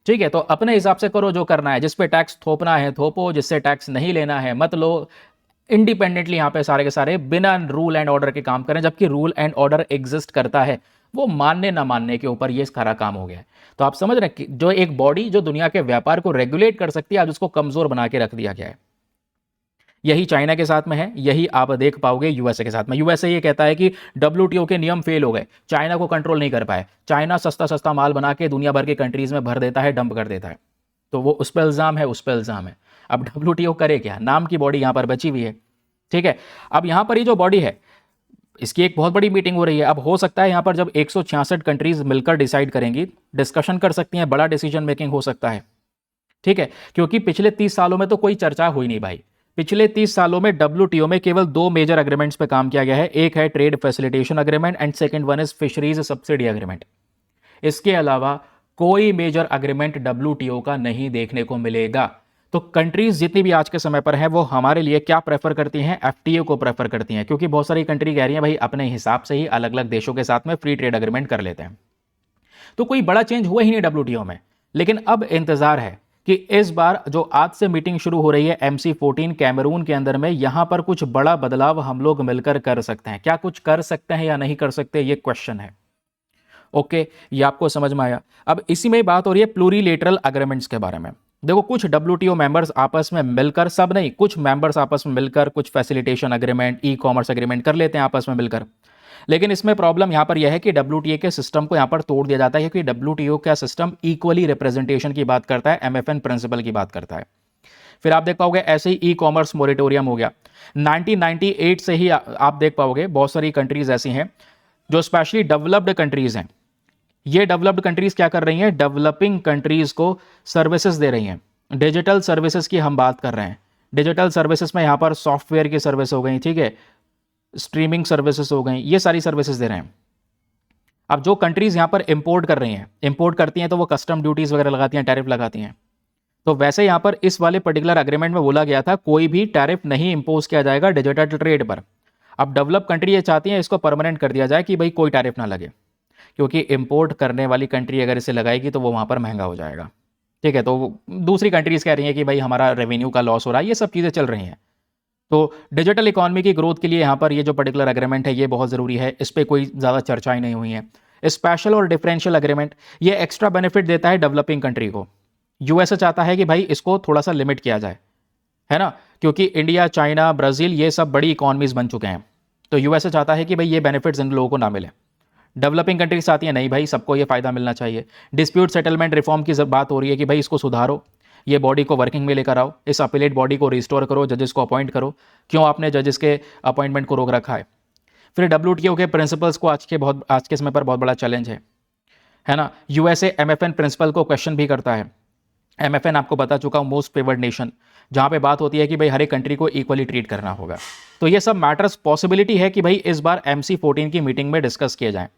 ठीक है, तो अपने हिसाब से करो जो करना है, जिस पे टैक्स थोपना है थोपो, जिससे टैक्स नहीं लेना है मत लो। इंडिपेंडेंटली यहाँ पे सारे के सारे बिना रूल एंड ऑर्डर के काम करें, जबकि रूल एंड ऑर्डर एग्जिस्ट करता है। वो मानने ना मानने के ऊपर ये सारा काम हो गया है। तो आप समझ रहे हैं कि जो एक बॉडी जो दुनिया के व्यापार को रेगुलेट कर सकती है, आज उसको कमजोर बना के रख दिया गया है। यही चाइना के साथ में है, यही आप देख पाओगे यूएसए के साथ में। यूएसए ये कहता है कि डब्ल्यूटीओ के नियम फेल हो गए, चाइना को कंट्रोल नहीं कर पाए, चाइना सस्ता सस्ता माल बना के दुनिया भर के कंट्रीज में भर देता है, डंप कर देता है। तो वो उस पर इल्ज़ाम है, उस पर इल्ज़ाम है। अब डब्ल्यूटीओ करे क्या, नाम की बॉडी यहां पर बची हुई है, ठीक है। अब यहां पर ये जो बॉडी है, इसकी एक बहुत बड़ी मीटिंग हो रही है। अब हो सकता है यहां पर जब 166 कंट्रीज मिलकर डिसाइड करेंगी, डिस्कशन कर सकती हैं, बड़ा डिसीजन मेकिंग हो सकता है, ठीक है। क्योंकि पिछले 30 सालों में तो कोई चर्चा हुई नहीं भाई। पिछले 30 सालों में डब्ल्यूटीओ में केवल 2 मेजर एग्रीमेंट्स पे काम किया गया है। एक है trade facilitation agreement and second one is fisheries subsidy agreement. इसके अलावा कोई मेजर एग्रीमेंट डब्ल्यूटीओ का नहीं देखने को मिलेगा। तो कंट्रीज जितनी भी आज के समय पर है वो हमारे लिए क्या प्रेफर करती हैं, एफटीए को प्रेफर करती हैं। क्योंकि बहुत सारी कंट्री कह रही हैं भाई अपने हिसाब से ही अलग अलग देशों के साथ में फ्री ट्रेड एग्रीमेंट कर लेते हैं। तो कोई बड़ा चेंज हुआ ही नहीं डब्ल्यूटीओ में। लेकिन अब इंतजार है कि इस बार जो आज से मीटिंग शुरू हो रही है MC14 कैमरून के अंदर में, यहां पर कुछ बड़ा बदलाव हम लोग मिलकर कर सकते हैं। क्या कुछ कर सकते हैं या नहीं कर सकते, ये क्वेश्चन है। ओके, ये आपको समझ में आया। अब इसी में बात हो रही है प्लूरीलेटरल एग्रीमेंट्स के बारे में। देखो कुछ डब्ल्यूटीओ मेंबर्स आपस में मिलकर, सब नहीं, कुछ मेंबर्स आपस में मिलकर कुछ facilitation agreement, e commerce agreement कर लेते हैं आपस में मिलकर। लेकिन इसमें प्रॉब्लम यहां पर यह है कि डब्ल्यूटीए के सिस्टम को यहां पर तोड़ दिया जाता है, क्योंकि डब्ल्यूटीओ का सिस्टम इक्वली रिप्रेजेंटेशन की बात करता है, MFN प्रिंसिपल की बात करता है। फिर आप देख पाओगे ऐसे ही ई कॉमर्स मोरेटोरियम हो गया 1998 से ही। आप देख पाओगे बहुत सारी कंट्रीज ऐसी हैं जो स्पेशली डेवलप्ड कंट्रीज हैं। ये डेवलप्ड कंट्रीज क्या कर रही हैं, डेवलपिंग कंट्रीज को सर्विसेज दे रही हैं। डिजिटल सर्विसेज की हम बात कर रहे हैं। डिजिटल सर्विसेज में यहां पर सॉफ्टवेयर की सर्विस हो गई, ठीक है, स्ट्रीमिंग सर्विसेज हो गई, ये सारी सर्विसेज दे रहे हैं। अब जो कंट्रीज यहां पर इंपोर्ट कर रही हैं, इंपोर्ट करती हैं तो वो कस्टम ड्यूटीज वगैरह लगाती हैं, टैरिफ लगाती हैं। तो वैसे यहां पर इस वाले पर्टिकुलर एग्रीमेंट में बोला गया था कोई भी टैरिफ नहीं इंपोज किया जाएगा डिजिटल ट्रेड पर। अब डेवलप कंट्री ये चाहती है इसको परमानेंट कर दिया जाए कि भाई कोई टैरिफ ना लगे, क्योंकि इंपोर्ट करने वाली कंट्री अगर इसे लगाएगी तो वो वहां पर महंगा हो जाएगा, ठीक है। तो दूसरी कंट्रीज कह रही हैं कि भाई हमारा रेवेन्यू का लॉस हो रहा है, ये सब चीज़ें चल रही हैं। तो डिजिटल इकोनॉमी की ग्रोथ के लिए यहाँ पर ये जो पर्टिकुलर एग्रीमेंट है ये बहुत ज़रूरी है, इस पर कोई ज़्यादा चर्चाएं नहीं हुई हैं। स्पेशल और डिफरेंशियल एग्रीमेंट ये एक्स्ट्रा बेनिफिट देता है डेवलपिंग कंट्री को। यूएसए चाहता है कि भाई इसको थोड़ा सा लिमिट किया जाए, है ना, क्योंकि इंडिया, चाइना, ब्राज़ील ये सब बड़ी इकॉनमीज बन चुके हैं। तो यूएसए चाहता है कि भाई ये बेनिफिट्स इन लोगों को ना मिले। डेवलपिंग कंट्रीज चाहती है नहीं भाई सबको ये फायदा मिलना चाहिए। डिस्प्यूट सेटलमेंट रिफॉर्म की बात हो रही है कि भाई इसको सुधारो, ये बॉडी को वर्किंग में लेकर आओ, इस अपीलेट बॉडी को रिस्टोर करो, जजेस को अपॉइंट करो। क्यों आपने जजेस के अपॉइंटमेंट को रोक रखा है। फिर डब्ल्यूटीओ के प्रिंसिपल्स को आज के समय पर बहुत बड़ा चैलेंज है ना। यूएसए MFN प्रिंसिपल को क्वेश्चन भी करता है। MFN आपको बता चुका हूँ, मोस्ट फेवर्ड नेशन, जहाँ पे बात होती है कि भाई हर एक कंट्री को इक्वली ट्रीट करना होगा। तो ये सब मैटर्स पॉसिबिलिटी है कि भाई इस बार MC14 की मीटिंग में डिस्कस किए जाएं।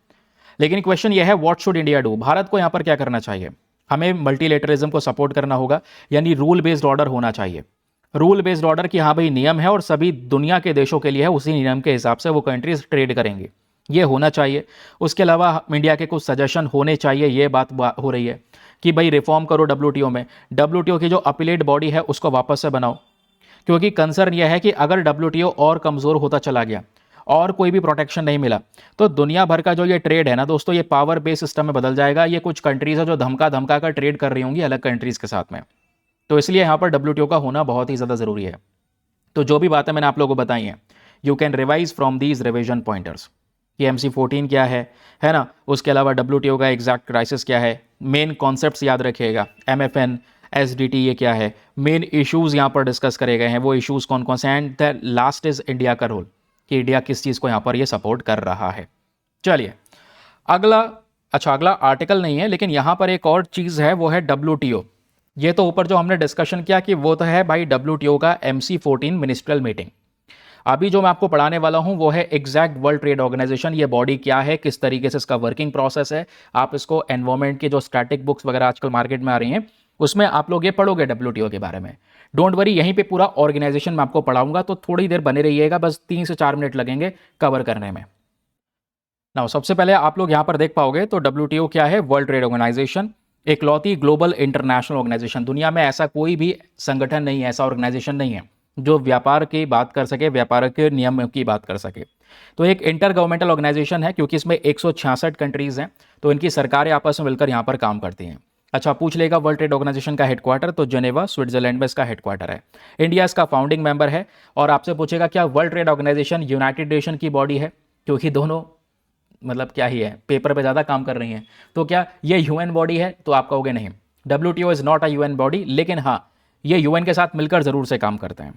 लेकिन क्वेश्चन ये है what should India do, Bharat को यहाँ पर क्या करना चाहिए। हमें मल्टीलेटरिज्म को सपोर्ट करना होगा, यानी रूल बेस्ड ऑर्डर होना चाहिए। रूल बेस्ड ऑर्डर की हाँ भाई नियम है और सभी दुनिया के देशों के लिए है, उसी नियम के हिसाब से वो कंट्रीज ट्रेड करेंगी, ये होना चाहिए। उसके अलावा इंडिया के कुछ सजेशन होने चाहिए, ये बात हो रही है कि भाई रिफॉर्म करो डब्ल्यूटीओ में, डब्ल्यूटीओ की जो अपीलेट बॉडी है उसको वापस से बनाओ। क्योंकि कंसर्न यह है कि अगर डब्ल्यूटीओ और कमज़ोर होता चला गया और कोई भी प्रोटेक्शन नहीं मिला तो दुनिया भर का जो ये ट्रेड है ना दोस्तों, ये पावर बेस्ड सिस्टम में बदल जाएगा। ये कुछ कंट्रीज है जो धमका धमका कर ट्रेड कर रही होंगी अलग कंट्रीज के साथ में। तो इसलिए यहाँ पर डब्ल्यूटीओ का होना बहुत ही ज़्यादा ज़रूरी है। तो जो भी बातें मैंने आप लोगों को बताई हैं, you can revise from these revision pointers कि MC14 क्या है ना। उसके अलावा डब्ल्यूटीओ का एग्जैक्ट क्राइसिस क्या है, मेन कॉन्सेप्ट्स याद रखिएगा, MFN, SDT ये क्या है, मेन इश्यूज़ यहाँ पर डिस्कस करे गए हैं, वो इश्यूज़ कौन कौन से, and the last is India का रोल कि इंडिया किस चीज़ को यहाँ पर ये सपोर्ट कर रहा है। चलिए अगला आर्टिकल नहीं है, लेकिन यहाँ पर एक और चीज़ है, वो है WTO। ये तो ऊपर जो हमने डिस्कशन किया कि वो तो है भाई WTO का MC14 मिनिस्ट्रियल मीटिंग। अभी जो मैं आपको पढ़ाने वाला हूं वो है एग्जैक्ट वर्ल्ड ट्रेड ऑर्गेनाइजेशन। ये बॉडी क्या है, किस तरीके से इसका वर्किंग प्रोसेस है। आप इसको एनवायरमेंट की जो स्टैटिक बुक्स वगैरह आजकल मार्केट में आ रही हैं उसमें आप लोग ये पढ़ोगे WTO के बारे में। डोंट वरी, यहीं पे पूरा ऑर्गेनाइजेशन मैं आपको पढ़ाऊंगा, तो थोड़ी देर बने रहिएगा, बस 3 से 4 मिनट लगेंगे कवर करने में। नाउ सबसे पहले आप लोग यहाँ पर देख पाओगे तो WTO क्या है, वर्ल्ड ट्रेड ऑर्गेनाइजेशन, इकलौती ग्लोबल इंटरनेशनल ऑर्गेनाइजेशन। दुनिया में ऐसा कोई भी संगठन नहीं है, ऐसा ऑर्गेनाइजेशन नहीं है जो व्यापार की बात कर सके, व्यापार के नियम की बात कर सके। तो एक इंटर गवर्नमेंटल ऑर्गेनाइजेशन है, क्योंकि इसमें 166 कंट्रीज़ हैं, तो इनकी सरकारें आपस में मिलकर यहाँ पर काम करती हैं। अच्छा, पूछ लेगा वर्ल्ड ट्रेड ऑर्गेनाइजेशन का हेडक्वार्टर, तो जेनेवा स्विट्जरलैंड में इसका हेडक्वार्टर है। इंडिया इसका फाउंडिंग मेंबर है। और आपसे पूछेगा क्या World Trade Organization United Nation की बॉडी है, क्योंकि दोनों मतलब क्या ही है, पेपर पे ज़्यादा काम कर रही हैं। तो क्या ये यूएन बॉडी है, तो आप कहोगे नहीं, WTO is not a UN body, लेकिन हाँ ये यूएन के साथ मिलकर ज़रूर से काम करते हैं।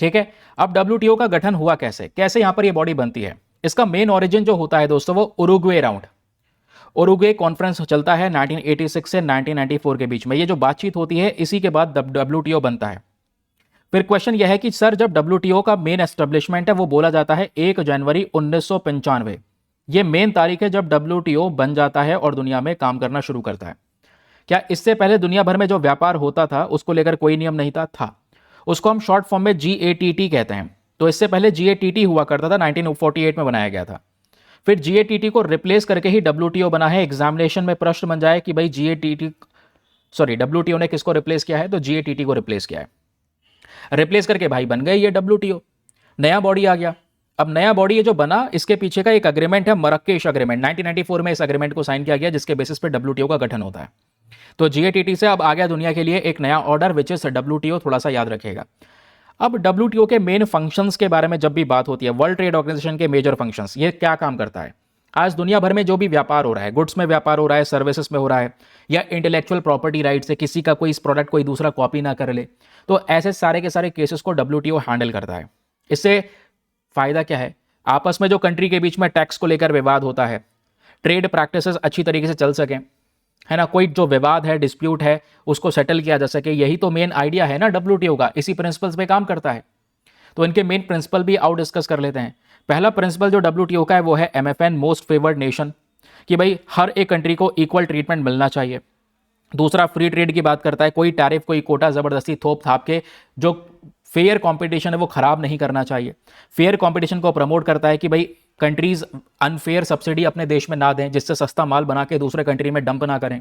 ठीक है, अब WTO का गठन हुआ कैसे, कैसे यहाँ पर ये बॉडी बनती है। इसका मेन ओरिजिन जो होता है दोस्तों, वो उरुग्वे राउंड, उरुग्वे कॉन्फ्रेंस चलता है 1986 से 1994 के बीच में। ये जो बातचीत होती है, इसी के बाद WTO बनता है। फिर क्वेश्चन यह है कि सर जब WTO का मेन एस्टेब्लिशमेंट है वो बोला जाता है 1 जनवरी 1995। ये मेन तारीख है जब WTO बन जाता है और दुनिया में काम करना शुरू करता है। क्या इससे पहले दुनिया भर में जो व्यापार होता था उसको लेकर कोई नियम नहीं था? उसको हम शॉर्ट फॉर्म में GATT कहते हैं। तो इससे पहले GATT हुआ करता था, 1948 में बनाया गया था। फिर GATT को रिप्लेस करके ही WTO बना है। एग्जामिनेशन में प्रश्न बन जाए कि भाई WTO ने किसको रिप्लेस किया है, तो GATT को रिप्लेस किया है। रिप्लेस करके भाई बन गए ये WTO, नया बॉडी आ गया। अब नया बॉडी ये जो बना, इसके पीछे का एक अग्रीमेंट है, मरक्केश अग्रीमेंट। 1994 में इस अग्रीमेंट को साइन किया गया, जिसके बेसिस पे WTO का गठन होता है। तो GATT से अब आ गया दुनिया के लिए एक नया ऑर्डर, विच इज WTO। थोड़ा सा याद रखेगा। अब WTO के मेन फंक्शंस के बारे में जब भी बात होती है, वर्ल्ड ट्रेड ऑर्गेनाइजेशन के मेजर फंक्शंस, ये क्या काम करता है। आज दुनिया भर में जो भी व्यापार हो रहा है, गुड्स में व्यापार हो रहा है, सर्विसेज में हो रहा है, या इंटेलेक्चुअल प्रॉपर्टी राइट से किसी का कोई इस प्रोडक्ट कोई दूसरा कॉपी ना कर ले, तो ऐसे सारे के सारे केसेस को WTO हैंडल करता है। इससे फायदा क्या है, आपस में जो कंट्री के बीच में टैक्स को लेकर विवाद होता है, ट्रेड प्रैक्टिसेस अच्छी तरीके से चल सकें, है ना, कोई जो विवाद है, डिस्प्यूट है, उसको सेटल किया जा सके। यही तो मेन आइडिया है ना WTO का, इसी प्रिंसिपल्स पे काम करता है। तो इनके मेन प्रिंसिपल भी आउट डिस्कस कर लेते हैं। पहला प्रिंसिपल जो WTO का है वो है MFN, मोस्ट फेवर्ड नेशन, कि भाई हर एक कंट्री को इक्वल ट्रीटमेंट मिलना चाहिए। दूसरा, फ्री ट्रेड की बात करता है, कोई टैरिफ कोई कोटा ज़बरदस्ती थोप थाप के जो फेयर कंपटीशन है वो खराब नहीं करना चाहिए। फेयर कंपटीशन को प्रमोट करता है कि भाई कंट्रीज अनफेयर सब्सिडी अपने देश में ना दें, जिससे सस्ता माल बना के दूसरे कंट्री में डंप ना करें।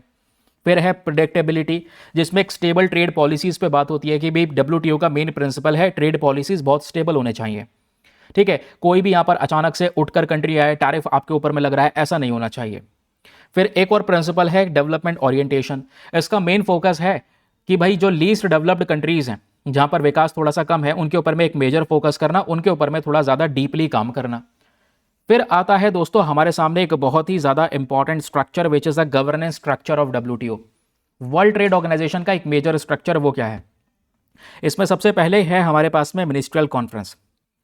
फिर है प्रेडिक्टेबिलिटी, जिसमें एक स्टेबल ट्रेड पॉलिसीज पे बात होती है कि भाई WTO का मेन प्रिंसिपल है ट्रेड पॉलिसीज बहुत स्टेबल होने चाहिए। ठीक है, कोई भी यहां पर अचानक से उठकर कंट्री आए, टैरिफ आपके ऊपर में लग रहा है, ऐसा नहीं होना चाहिए। फिर एक और प्रिंसिपल है डेवलपमेंट ओरिएंटेशन। इसका मेन फोकस है कि भाई जो लीस्ट डेवलप्ड कंट्रीज हैं, जहां पर विकास थोड़ा सा कम है, उनके ऊपर में एक मेजर फोकस करना, उनके ऊपर में थोड़ा ज़्यादा डीपली काम करना। फिर आता है दोस्तों हमारे सामने एक बहुत ही ज़्यादा important structure, which is the governance structure of WTO। World Trade Organization का एक मेजर स्ट्रक्चर वो क्या है, इसमें सबसे पहले है हमारे पास में मिनिस्ट्रियल कॉन्फ्रेंस।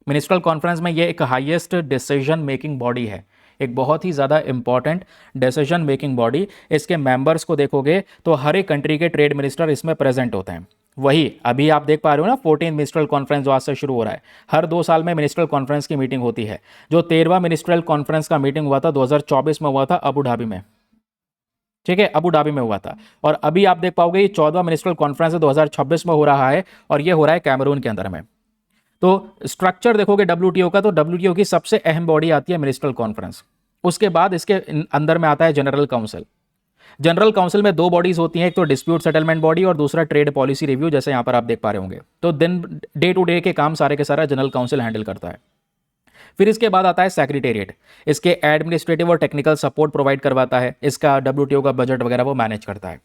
मिनिस्ट्रियल कॉन्फ्रेंस में ये एक हाईएस्ट डिसीजन मेकिंग बॉडी है, एक बहुत ही ज़्यादा इंपॉर्टेंट डिसीजन मेकिंग बॉडी। इसके मेंबर्स को देखोगे तो हर एक कंट्री के ट्रेड मिनिस्टर इसमें प्रेजेंट होते हैं। वही अभी आप देख पा रहे हो ना, 14 मिनिस्ट्रियल कॉन्फ्रेंस जो आज से शुरू हो रहा है, हर 2 साल में मिनिस्ट्रियल कॉन्फ्रेंस की मीटिंग होती है। जो 13वां मिनिस्ट्रियल कॉन्फ्रेंस का मीटिंग हुआ था 2024 में हुआ था अबू धाबी में। ठीक है, अबू धाबी में हुआ था। और अभी आप देख पाओगे ये 14वां मिनिस्ट्रियल कॉन्फ्रेंस 2026 में हो रहा है, और ये हो रहा है कैमरून के अंदर में। तो स्ट्रक्चर देखोगे WTO का, तो WTO की सबसे अहम बॉडी आती है मिनिस्ट्रियल कॉन्फ्रेंस। उसके बाद इसके अंदर में आता है जनरल काउंसिल। जनरल काउंसिल में 2 बॉडीज होती हैं, एक तो डिस्प्यूट सेटलमेंट बॉडी और दूसरा ट्रेड पॉलिसी रिव्यू, जैसे यहाँ पर आप देख पा रहे होंगे। तो दिन डे टू डे के काम सारे के सारा जनरल काउंसिल हैंडल करता है। फिर इसके बाद आता है सेक्रेटेरिएट, इसके एडमिनिस्ट्रेटिव और टेक्निकल सपोर्ट प्रोवाइड करवाता है, इसका WTO का बजट वगैरह वो मैनेज करता है।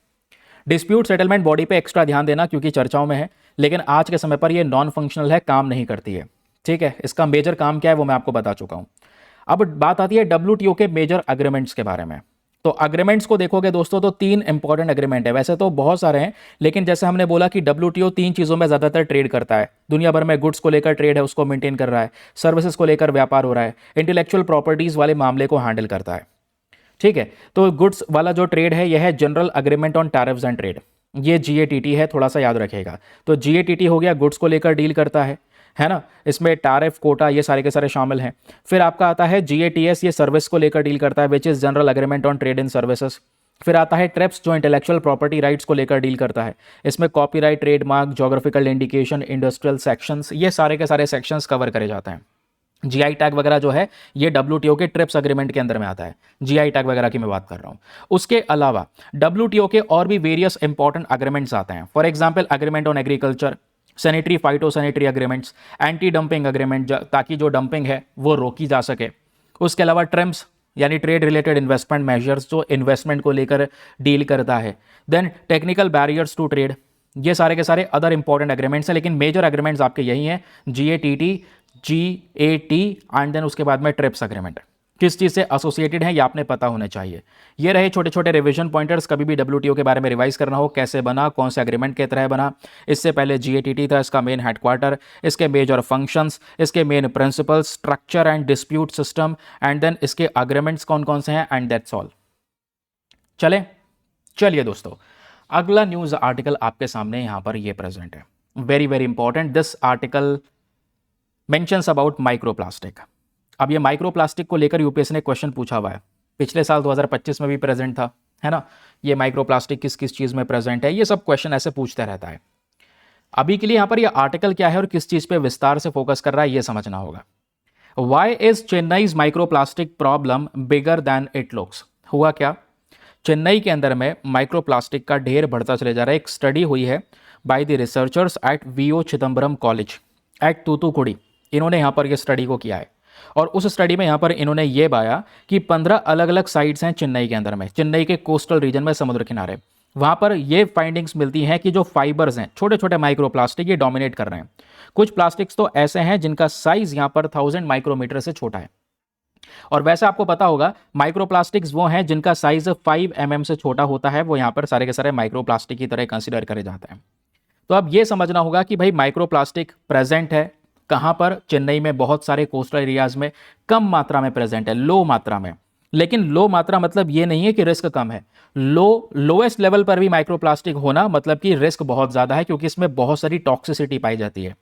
डिस्प्यूट सेटलमेंट बॉडी पे एक्स्ट्रा ध्यान देना क्योंकि चर्चाओं में है, लेकिन आज के समय पर ये नॉन फंक्शनल है, काम नहीं करती है। ठीक है, इसका मेजर काम क्या है वो मैं आपको बता चुका हूं। अब बात आती है WTO के मेजर अग्रीमेंट्स के बारे में। तो अग्रीमेंट्स को देखोगे दोस्तों तो 3 इंपॉर्टेंट अग्रीमेंट है, वैसे तो बहुत सारे हैं, लेकिन जैसे हमने बोला कि WTO 3 चीज़ों में ज़्यादातर ट्रेड करता है। दुनिया भर में गुड्स को लेकर ट्रेड है, उसको मेंटेन कर रहा है, सर्विसेज को लेकर व्यापार हो रहा है, इंटेलेक्चुअल प्रॉपर्टीज़ वाले मामले को हैंडल करता है। ठीक है, तो गुड्स वाला जो ट्रेड है यह है general agreement on tariffs and trade, ये GATT है, थोड़ा सा याद रखेगा। तो GATT हो गया, गुड्स को लेकर डील करता है ना, इसमें टैरिफ कोटा ये सारे के सारे शामिल हैं। फिर आपका आता है GATS, ये सर्विस को लेकर डील करता है, which is general agreement on trade in services. फिर आता है ट्रिप्स, जो इंटेलेक्चुअल प्रॉपर्टी राइट्स को लेकर डील करता है, इसमें copyright, trademark, geographical indication, industrial sections, ये सारे के सारे सेक्शंस कवर करे जाते हैं। GI टैग वगैरह जो है ये WTO के ट्रिप्स अग्रीमेंट के अंदर में आता है, GI टैग वगैरह की मैं बात कर रहा हूँ। उसके अलावा WTO के और भी वेरियस इंपॉर्टेंट अग्रीमेंट्स आते हैं। For example agreement on agriculture, sanitary phyto sanitary agreements, anti dumping agreement ताकि जो डंपिंग है वो रोकी जा सके। उसके अलावा ट्रिम्स यानी ट्रेड रिलेटेड इन्वेस्टमेंट मेजर्स जो इन्वेस्टमेंट को लेकर डील करता है। Then technical barriers to trade, ये सारे के सारे अदर इंपॉर्टेंट एग्रीमेंट्स हैं, लेकिन मेजर एग्रीमेंट्स आपके यही हैं, GATT, GAT एंड देन उसके बाद में ट्रिप्स एग्रीमेंट। किस चीज़ से एसोसिएटेड है ये आपने पता होना चाहिए। ये रहे छोटे छोटे रिवीजन पॉइंटर्स, कभी भी WTO के बारे में रिवाइज करना हो, कैसे बना, कौन से एग्रीमेंट के तरह बना। इससे पहले GATT था, इसका मेन हेडक्वार्टर, इसके मेजर फंक्शंस, इसके main principles, structure and dispute system and then इसके एग्रीमेंट्स कौन कौन से हैं एंड दैट्स ऑल। चलिए दोस्तों, अगला न्यूज़ आर्टिकल आपके सामने यहाँ पर ये प्रेजेंट है। Very very important, this article mentions about microplastic. अब ये माइक्रोप्लास्टिक को लेकर यूपीएससी ने क्वेश्चन पूछा हुआ है, पिछले साल 2025 में भी प्रेजेंट था, है ना। ये माइक्रोप्लास्टिक किस किस चीज़ में प्रेजेंट है, ये सब क्वेश्चन ऐसे पूछते रहता है। अभी के लिए यहाँ पर ये आर्टिकल क्या है और किस चीज़ पे विस्तार से फोकस कर रहा है ये समझना होगा। Why is Chennai's microplastic problem bigger than it looks. हुआ क्या, चेन्नई के अंदर में माइक्रोप्लास्टिक का ढेर बढ़ता चले जा रहा है। एक स्टडी हुई है by the researchers at VO Chidambaram College at Thoothukudi, इन्होंने यहाँ पर ये स्टडी को किया है। और उस स्टडी में यहाँ पर इन्होंने ये पाया कि 15 अलग अलग साइट्स हैं चेन्नई के अंदर में, चेन्नई के कोस्टल रीजन में, समुद्र किनारे, वहाँ पर ये फाइंडिंग्स मिलती हैं कि जो फाइबर्स हैं, छोटे छोटे माइक्रोप्लास्टिक, ये डोमिनेट कर रहे हैं। कुछ प्लास्टिक्स तो ऐसे हैं जिनका साइज यहाँ पर 1000 माइक्रोमीटर से छोटा है। और वैसे आपको पता होगा माइक्रोप्लास्टिक्स वो हैं जिनका साइज 5 mm से छोटा होता है, वो यहाँ पर सारे के सारे माइक्रोप्लास्टिक की तरह कंसिडर करे जाते हैं। तो अब ये समझना होगा कि भाई माइक्रोप्लास्टिक प्रेजेंट है कहाँ पर, चेन्नई में बहुत सारे कोस्टल एरियाज में कम मात्रा में प्रेजेंट है, लो मात्रा में। लेकिन लो मात्रा मतलब ये नहीं है कि रिस्क कम है, लोएस्ट लेवल पर भी माइक्रोप्लास्टिक होना मतलब कि रिस्क बहुत ज़्यादा है, क्योंकि इसमें बहुत सारी टॉक्सिसिटी पाई जाती है।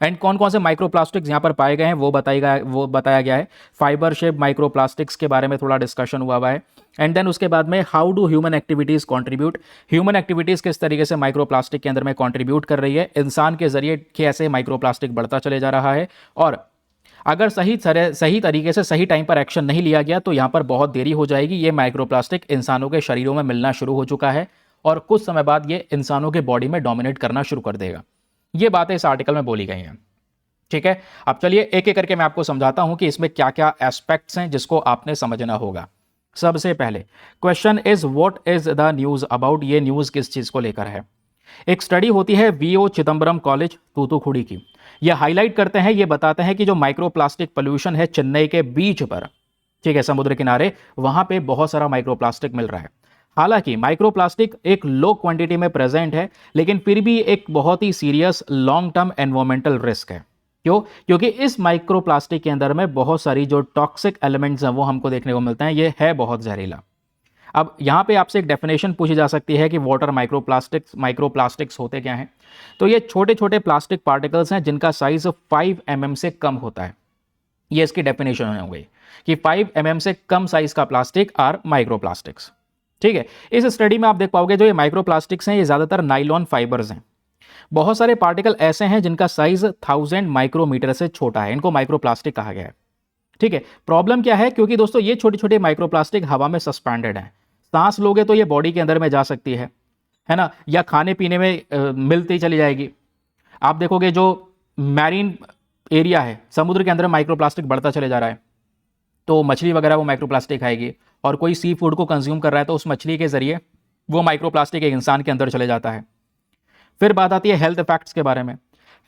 एंड कौन कौन से माइक्रोप्लास्टिक्स यहाँ पर पाए गए हैं वो बताया गया है। फाइबर शेप माइक्रोप्लास्टिक्स के बारे में थोड़ा डिस्कशन हुआ है। एंड देन उसके बाद में how do human activities contribute, human activities किस तरीके से माइक्रोप्लास्टिक के अंदर में कंट्रीब्यूट कर रही है, इंसान के जरिए कैसे माइक्रोप्लास्टिक बढ़ता चले जा रहा है, और अगर सही तरीके से सही टाइम पर एक्शन नहीं लिया गया तो यहाँ पर बहुत देरी हो जाएगी। ये माइक्रोप्लास्टिक इंसानों के शरीरों में मिलना शुरू हो चुका है और कुछ समय बाद ये इंसानों के बॉडी में डोमिनेट करना शुरू कर देगा। ये बातें इस आर्टिकल में बोली गई हैं, ठीक है। अब चलिए एक एक करके मैं आपको समझाता हूं कि इसमें क्या क्या एस्पेक्ट्स हैं जिसको आपने समझना होगा। सबसे पहले question is what is the news about, ये न्यूज़ किस चीज़ को लेकर है। एक स्टडी होती है VO चिदम्बरम कॉलेज तूतुकुड़ी की, ये हाईलाइट करते हैं, ये बताते हैं कि जो माइक्रोप्लास्टिक पोल्यूशन है चेन्नई के बीच पर, ठीक है, समुद्र किनारे, वहां पे बहुत सारा माइक्रोप्लास्टिक मिल रहा है। हालांकि माइक्रोप्लास्टिक एक लो क्वांटिटी में प्रेजेंट है, लेकिन फिर भी एक बहुत ही serious long term environmental risk है। क्यों? क्योंकि इस माइक्रोप्लास्टिक के अंदर में बहुत सारी जो टॉक्सिक एलिमेंट्स हैं वो हमको देखने को मिलते हैं, ये है बहुत जहरीला। अब यहाँ पे आपसे एक डेफिनेशन पूछी जा सकती है कि वाटर माइक्रोप्लास्टिक्स होते क्या हैं। तो ये छोटे छोटे प्लास्टिक पार्टिकल्स हैं जिनका साइज 5 mm से कम होता है। ये इसकी डेफिनेशन हो गई कि 5 mm से कम साइज का प्लास्टिक आर माइक्रोप्लास्टिक्स, ठीक है। इस स्टडी में आप देख पाओगे जो ये माइक्रोप्लास्टिक्स हैं ये ज़्यादातर नाइलॉन फाइबर्स हैं। बहुत सारे पार्टिकल ऐसे हैं जिनका साइज 1000 माइक्रोमीटर से छोटा है, इनको माइक्रोप्लास्टिक कहा गया है, ठीक है। प्रॉब्लम क्या है, क्योंकि दोस्तों ये छोटे छोटे माइक्रोप्लास्टिक हवा में सस्पेंडेड हैं, सांस लोगे तो ये बॉडी के अंदर में जा सकती है ना, या खाने पीने में मिलती चली जाएगी। आप देखोगे जो मैरीन एरिया है, समुद्र के अंदर माइक्रोप्लास्टिक बढ़ता चले जा रहा है, तो मछली वगैरह वो माइक्रोप्लास्टिक खाएगी, और कोई सी फूड को कंज्यूम कर रहा है तो उस मछली के जरिए वो माइक्रोप्लास्टिक एक इंसान के अंदर चले जाता है। फिर बात आती है हेल्थ इफेक्ट्स के बारे में।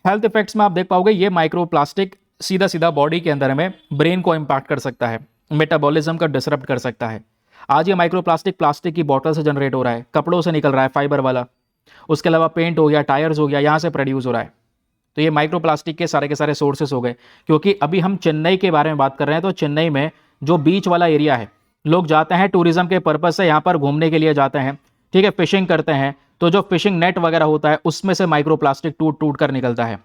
हेल्थ इफेक्ट्स में आप देख पाओगे ये माइक्रोप्लास्टिक सीधा सीधा बॉडी के अंदर में ब्रेन को इम्पैक्ट कर सकता है, मेटाबॉलिज्म का डिसरप्ट कर सकता है। आज ये माइक्रोप्लास्टिक प्लास्टिक की बॉटल से जनरेट हो रहा है, कपड़ों से निकल रहा है फाइबर वाला, उसके अलावा पेंट हो गया, टायर्स हो गया, यहाँ से प्रोड्यूस हो रहा है। तो ये माइक्रोप्लास्टिक के सारे सोर्सेस हो गए। क्योंकि अभी हम चेन्नई के बारे में बात कर रहे हैं, तो चेन्नई में जो बीच वाला एरिया है, लोग जाते हैं टूरिज्म के पर्पज से, यहाँ पर घूमने के लिए जाते हैं, ठीक है, फिशिंग करते हैं, तो जो फिशिंग नेट वगैरह होता है उसमें से माइक्रोप्लास्टिक टूट टूट कर निकलता है।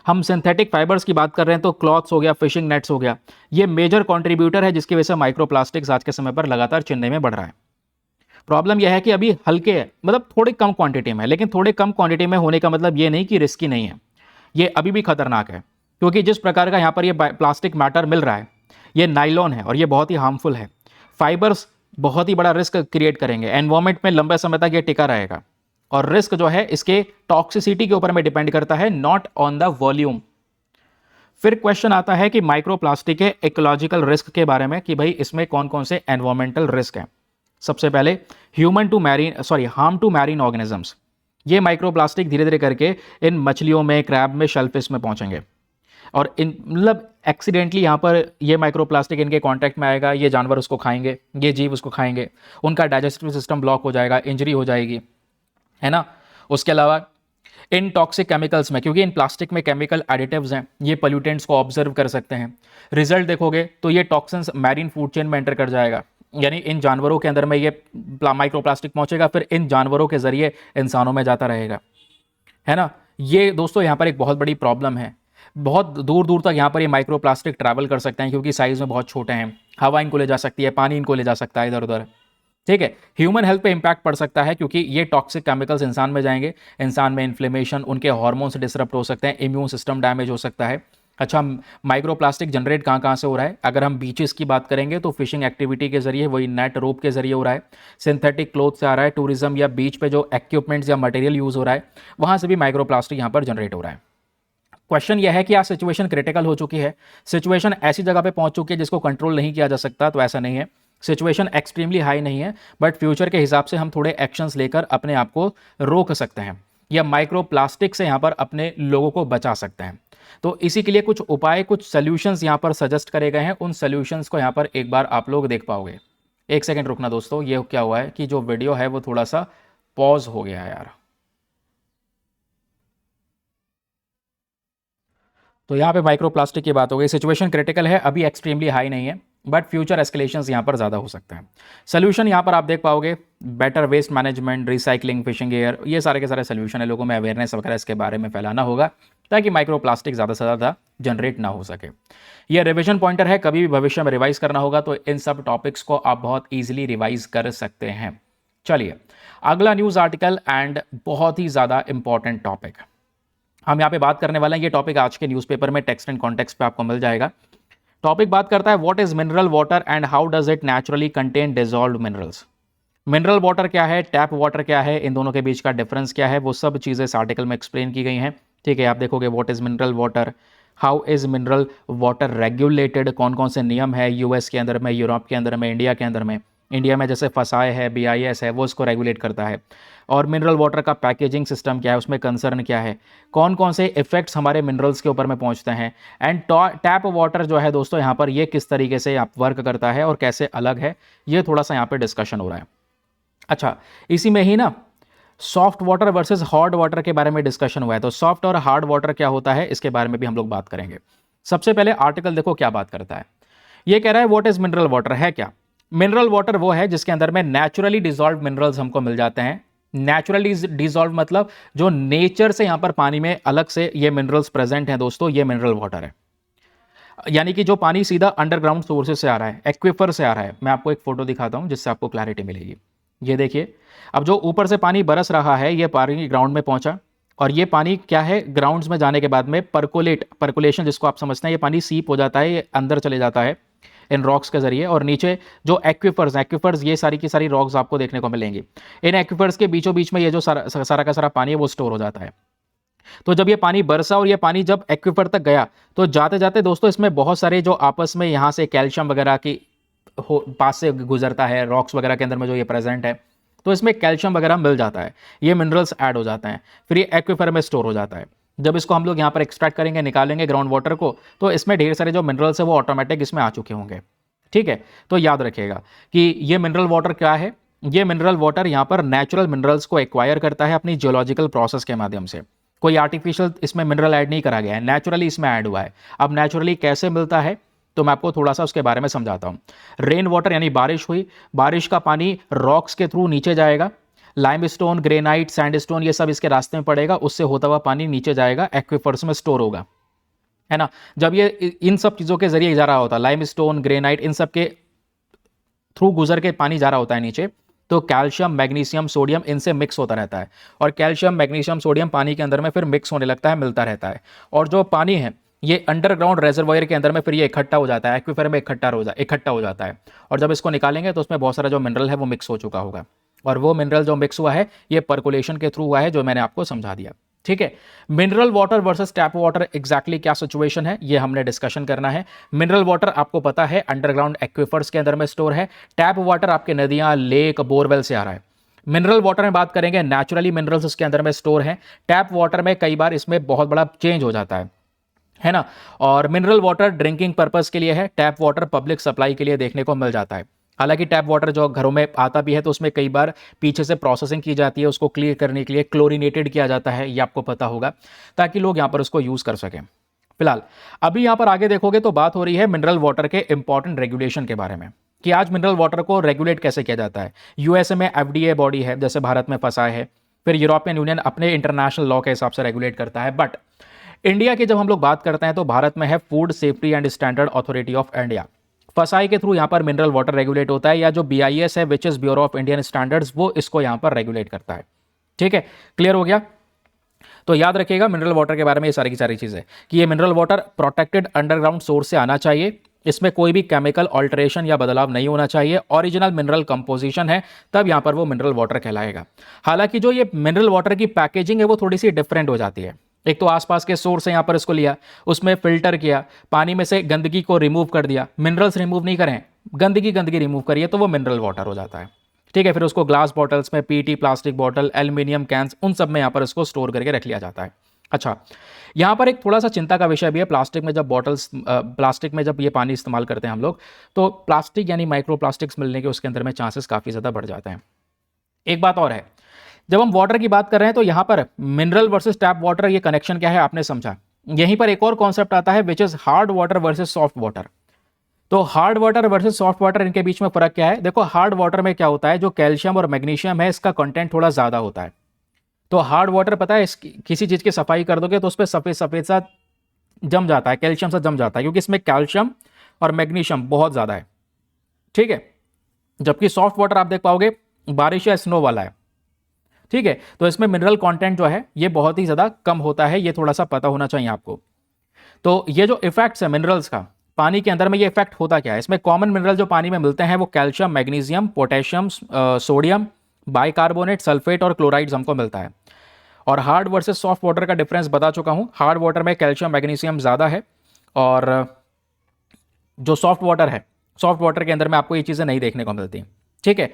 हम सिंथेटिक फाइबर्स की बात कर रहे हैं तो क्लॉथ्स हो गया, फिशिंग नेट्स हो गया, ये मेजर कंट्रीब्यूटर है जिसकी वजह से माइक्रोप्लास्टिक्स आज के समय पर लगातार चेन्नई में बढ़ रहा है। प्रॉब्लम यह है कि अभी हल्के मतलब थोड़ी कम क्वांटिटी में, लेकिन थोड़े कम क्वांटिटी में होने का मतलब ये नहीं कि रिस्की नहीं है, ये अभी भी खतरनाक है। क्योंकि जिस प्रकार का यहाँ पर ये प्लास्टिक मैटर मिल रहा है, ये नाइलॉन है और ये बहुत ही हार्मफुल है। फाइबर्स बहुत ही बड़ा रिस्क क्रिएट करेंगे, एनवायरमेंट में लंबे समय तक ये टिका रहेगा और रिस्क जो है इसके टॉक्सिसिटी के ऊपर में डिपेंड करता है, नॉट ऑन द वॉल्यूम। फिर क्वेश्चन आता है कि माइक्रोप्लास्टिक के इकोलॉजिकल रिस्क के बारे में, कि भाई इसमें कौन कौन से एनवायरमेंटल रिस्क हैं। सबसे पहले हार्म टू मैरीन ऑर्गेनिजम्स। ये माइक्रोप्लास्टिक धीरे धीरे करके इन मछलियों में, क्रैब में, शेलफिश में पहुंचेंगे और इन मतलब एक्सीडेंटली यहाँ पर ये माइक्रोप्लास्टिक इनके कांटेक्ट में आएगा, ये जानवर उसको खाएंगे, ये जीव उसको खाएंगे, उनका डाइजेस्टिव सिस्टम ब्लॉक हो जाएगा, इंजरी हो जाएगी, है ना। उसके अलावा इन टॉक्सिक केमिकल्स में, क्योंकि इन प्लास्टिक में केमिकल एडिटिव्स हैं, ये पोल्यूटेंट्स को ऑब्जर्व कर सकते हैं। रिजल्ट देखोगे तो ये टॉक्सिन्स मैरीन फूड चेन में एंटर कर जाएगा, यानी इन जानवरों के अंदर में ये माइक्रोप्लास्टिक पहुंचेगा, फिर इन जानवरों के जरिए इंसानों में जाता रहेगा, है ना। ये दोस्तों यहाँ पर एक बहुत बड़ी प्रॉब्लम है। बहुत दूर दूर तक यहाँ पर ये माइक्रोप्लास्टिक ट्रैवल कर सकते हैं, क्योंकि साइज में बहुत छोटे हैं। हवा इनको ले जा सकती है, पानी इनको ले जा सकता है इधर उधर, ठीक है। ह्यूमन हेल्थ पे इंपैक्ट पड़ सकता है, क्योंकि ये टॉक्सिक केमिकल्स इंसान में जाएंगे, इंसान में इन्फ्लेमेशन, उनके हार्मोन्स डिसरप्ट हो सकते हैं, इम्यून सिस्टम डैमेज हो सकता है। अच्छा, माइक्रोप्लास्टिक जनरेट कहाँ कहाँ से हो रहा है? अगर हम बीचेस की बात करेंगे तो फिशिंग एक्टिविटी के जरिए, वही नेट रोप के जरिए हो रहा है। सिंथेटिक क्लोथ से आ रहा है, टूरिज्म या बीच पे जो इक्विपमेंट्स या मटेरियल यूज़ हो रहा है, वहाँ से भी माइक्रोप्लास्टिक यहाँ पर जनरेट हो रहा है। क्वेश्चन यह है कि आज सिचुएशन क्रिटिकल हो चुकी है, सिचुएशन ऐसी जगह पे पहुंच चुकी है जिसको कंट्रोल नहीं किया जा सकता, तो ऐसा नहीं है। सिचुएशन एक्सट्रीमली हाई नहीं है, बट फ्यूचर के हिसाब से हम थोड़े एक्शंस लेकर अपने आप को रोक सकते हैं, या माइक्रोप्लास्टिक से यहाँ पर अपने लोगों को बचा सकते हैं। तो इसी के लिए कुछ उपाय, कुछ सोल्यूशंस यहाँ पर सजेस्ट करे गए हैं। उन सोल्यूशंस को यहाँ पर एक बार आप लोग देख पाओगे। एक सेकेंड रुकना दोस्तों, ये क्या हुआ है कि जो वीडियो है वो थोड़ा सा पॉज हो गया है यार। तो यहाँ पे माइक्रोप्लास्टिक की बात हो गई। सिचुएशन क्रिटिकल है, अभी एक्सट्रीमली हाई नहीं है, बट फ्यूचर एस्केलेशंस यहाँ पर ज़्यादा हो सकते हैं। सोल्यूशन यहाँ पर आप देख पाओगे, better waste management, recycling, fishing air, ये सारे के सारे सोल्यूशन है। लोगों में अवेयरनेस वगैरह इसके बारे में फैलाना होगा, ताकि माइक्रोप्लास्टिक ज़्यादा से ज़्यादा जनरेट ना हो सके। ये रिविजन पॉइंटर है, कभी भी भविष्य में रिवाइज करना होगा तो इन सब टॉपिक्स को आप बहुत ईजिली रिवाइज कर सकते हैं। चलिए अगला न्यूज़ आर्टिकल एंड बहुत ही ज़्यादा इंपॉर्टेंट टॉपिक हम यहाँ पे बात करने वाले हैं। ये टॉपिक आज के न्यूज़पेपर में टेक्स्ट एंड कॉन्टेक्स्ट पे आपको मिल जाएगा। टॉपिक बात करता है what is mineral water and how does it naturally contain dissolved minerals. Mineral water क्या है, टैप वाटर क्या है, इन दोनों के बीच का डिफरेंस क्या है, वो सब चीज़ें इस आर्टिकल में एक्सप्लेन की गई हैं। ठीक है, आप देखोगे what is mineral water, how is mineral water regulated, कौन कौन से नियम है यूएस के अंदर में, यूरोप के अंदर में, इंडिया के अंदर में। इंडिया में जैसे फसाए है, बीआईएस है, वो इसको रेगुलेट करता है। और मिनरल वाटर का पैकेजिंग सिस्टम क्या है, उसमें कंसर्न क्या है, कौन कौन से इफेक्ट्स हमारे मिनरल्स के ऊपर में पहुंचते हैं, एंड टैप वाटर जो है दोस्तों यहाँ पर ये किस तरीके से आप वर्क करता है और कैसे अलग है, ये थोड़ा सा यहाँ पे डिस्कशन हो रहा है। अच्छा, इसी में ही ना soft water versus hard water के बारे में डिस्कशन हुआ है। तो सॉफ्ट और हार्ड वाटर क्या होता है, इसके बारे में भी हम लोग बात करेंगे। सबसे पहले आर्टिकल देखो क्या बात करता है। ये कह रहा है व्हाट इज मिनरल वाटर है क्या। मिनरल वाटर वो है जिसके अंदर में नेचुरली डिजॉल्व मिनरल्स हमको मिल जाते हैं। नेचुरली डिजॉल्व मतलब जो नेचर से यहां पर पानी में अलग से ये मिनरल्स प्रेजेंट हैं दोस्तों, ये मिनरल वाटर है। यानी कि जो पानी सीधा अंडरग्राउंड सोर्सेज से आ रहा है, एक्विफर से आ रहा है। मैं आपको एक फोटो दिखाता हूं जिससे आपको क्लैरिटी मिलेगी। ये देखिए, अब जो ऊपर से पानी बरस रहा है, ये पानी ग्राउंड में पहुंचा, और ये पानी क्या है, ग्राउंड्स में जाने के बाद में पर्कुलेशन जिसको आप समझते हैं, ये पानी सीप हो जाता है, ये अंदर चले जाता है इन रॉक्स के जरिए। और नीचे जो एक्विफर्स ये सारी की सारी रॉक्स आपको देखने को मिलेंगी। इन एक्विफर्स के बीचों बीच में ये जो सारा का सारा पानी है वो स्टोर हो जाता है। तो जब ये पानी बरसा और ये पानी जब एक्विफर तक गया, तो जाते जाते दोस्तों इसमें बहुत सारे जो आपस में यहाँ से कैल्शियम वगैरह की पास से गुजरता है, रॉक्स वगैरह के अंदर में जो ये प्रेजेंट है, तो इसमें कैल्शियम वगैरह मिल जाता है, ये मिनरल्स ऐड हो जाते हैं, फिर ये एक्विफर में स्टोर हो जाता है। जब इसको हम लोग यहाँ पर एक्सट्रैक्ट करेंगे, निकालेंगे ग्राउंड वाटर को, तो इसमें ढेर सारे जो मिनरल्स है वो ऑटोमेटिक इसमें आ चुके होंगे। ठीक है, तो याद रखिएगा कि ये मिनरल वाटर क्या है। ये मिनरल वाटर यहाँ पर नेचुरल मिनरल्स को एक्वायर करता है अपनी जियोलॉजिकल प्रोसेस के माध्यम से। कोई आर्टिफिशियल इसमें मिनरल ऐड नहीं करा गया है, नेचुरली इसमें ऐड हुआ है। अब नेचुरली कैसे मिलता है, तो मैं आपको थोड़ा सा उसके बारे में समझाता हूँ। रेन वाटर यानी बारिश हुई, बारिश का पानी रॉक्स के थ्रू नीचे जाएगा, लाइमस्टोन, ग्रेनाइट, सैंडस्टोन ये सब इसके रास्ते में पड़ेगा, उससे होता हुआ पानी नीचे जाएगा, एक्विफर्स में स्टोर होगा, है ना। जब ये इन सब चीज़ों के जरिए जा रहा होता है, लाइमस्टोन, ग्रेनाइट, इन सब के थ्रू गुजर के पानी जा रहा होता है नीचे, तो कैल्शियम, मैग्नीशियम, सोडियम इनसे मिक्स होता रहता है। और कैल्शियम, मैग्नीशियम, सोडियम पानी के अंदर में फिर मिक्स होने लगता है, मिलता रहता है। और जो पानी है ये अंडरग्राउंड रेजर्वायर के अंदर में फिर ये इकट्ठा हो जाता है, एक्विफर में इकट्ठा हो जाता है। और जब इसको निकालेंगे तो उसमें बहुत सारा जो मिनरल है वो मिक्स हो चुका होगा। और वो मिनरल जो मिक्स हुआ है ये पर्कुलेशन के थ्रू हुआ है, जो मैंने आपको समझा दिया। ठीक है, mineral water versus tap water exactly क्या सिचुएशन है ये हमने डिस्कशन करना है। मिनरल वाटर आपको पता है अंडरग्राउंड एक्विफर्स के अंदर में स्टोर है। टैप वाटर आपके नदियां, लेक, बोरवेल से आ रहा है। मिनरल वाटर में बात करेंगे, नेचुरली मिनरल्स इसके अंदर में स्टोर हैं। टैप वाटर में कई बार इसमें बहुत बड़ा चेंज हो जाता है ना। और मिनरल वाटर ड्रिंकिंग पर्पस के लिए है, टैप वाटर पब्लिक सप्लाई के लिए देखने को मिल जाता है। हालांकि टैप वाटर जो घरों में आता भी है तो उसमें कई बार पीछे से प्रोसेसिंग की जाती है, उसको क्लियर करने के लिए क्लोरीनेटेड किया जाता है, ये आपको पता होगा, ताकि लोग यहाँ पर उसको यूज़ कर सकें। फिलहाल अभी यहाँ पर आगे देखोगे तो बात हो रही है मिनरल वाटर के इंपॉर्टेंट रेगुलेशन के बारे में, कि आज मिनरल वाटर को रेगुलेट कैसे किया जाता है। यूएसए में एफडीए बॉडी है, जैसे भारत में फंसा है, फिर यूरोपियन यूनियन अपने इंटरनेशनल लॉ के हिसाब से रेगुलेट करता है। बट इंडिया की जब हम लोग बात करते हैं तो भारत में है food safety and standard authority of India. फसाई के थ्रू यहाँ पर मिनरल वाटर रेगुलेट होता है, या जो बीआईएस है which is bureau of Indian standards, वो इसको यहाँ पर रेगुलेट करता है। ठीक है, क्लियर हो गया। तो याद रखिएगा मिनरल वाटर के बारे में ये सारी की सारी चीज़ें, कि ये mineral water protected underground source से आना चाहिए, इसमें कोई भी केमिकल ऑल्टरेशन या बदलाव नहीं होना चाहिए, ओरिजिनल मिनरल कंपोजिशन है, तब यहाँ पर वो मिनरल वाटर कहलाएगा। हालांकि जो ये मिनरल वाटर की पैकेजिंग है वो थोड़ी सी डिफरेंट हो जाती है। एक तो आसपास के सोर्स से यहाँ पर इसको लिया, उसमें फिल्टर किया, पानी में से गंदगी को रिमूव कर दिया, मिनरल्स रिमूव नहीं करें, गंदगी रिमूव करिए, तो वो मिनरल वाटर हो जाता है। ठीक है, फिर उसको ग्लास बॉटल्स में, PT plastic bottle, aluminium cans, उन सब में यहाँ पर इसको स्टोर करके रख लिया जाता है। अच्छा, यहाँ पर एक थोड़ा सा चिंता का विषय भी है, प्लास्टिक में जब प्लास्टिक में जब ये पानी इस्तेमाल करते हैं हम लोग, तो प्लास्टिक यानी माइक्रो प्लास्टिक्स मिलने के उसके अंदर में चांसेस काफ़ी ज़्यादा बढ़ जाते हैं। एक बात और है, जब हम वाटर की बात कर रहे हैं तो यहाँ पर मिनरल वर्सेस टैप वाटर, ये कनेक्शन क्या है आपने समझा। यहीं पर एक और कॉन्सेप्ट आता है which is hard water versus soft water. तो hard water versus soft water, इनके बीच में फर्क क्या है। देखो, हार्ड वाटर में क्या होता है, जो कैल्शियम और मैग्नीशियम है इसका कंटेंट थोड़ा ज़्यादा होता है। तो हार्ड वाटर पता है, किसी चीज़ की सफाई कर दोगे तो उस पर सफ़ेद सफ़ेद सा जम जाता है, कैल्शियम सा जम जाता है, क्योंकि इसमें कैल्शियम और मैग्नीशियम बहुत ज़्यादा है। ठीक है, जबकि सॉफ्ट वाटर आप देख पाओगे बारिश या स्नो वाला है। ठीक है, तो इसमें मिनरल कंटेंट जो है ये बहुत ही ज़्यादा कम होता है, ये थोड़ा सा पता होना चाहिए आपको। तो ये जो इफेक्ट्स है मिनरल्स का पानी के अंदर में, ये इफेक्ट होता क्या है। इसमें कॉमन मिनरल जो पानी में मिलते हैं वो calcium, magnesium, potassium, sodium, bicarbonate, sulphate और क्लोराइड्स हमको मिलता है। और हार्ड वर्सेस सॉफ्ट वाटर का डिफरेंस बता चुका हूँ। हार्ड वाटर में कैल्शियम मैग्नीशियम ज़्यादा है, और जो सॉफ्ट वाटर है, सॉफ्ट वाटर के अंदर में आपको ये चीज़ें नहीं देखने को मिलती। ठीक है,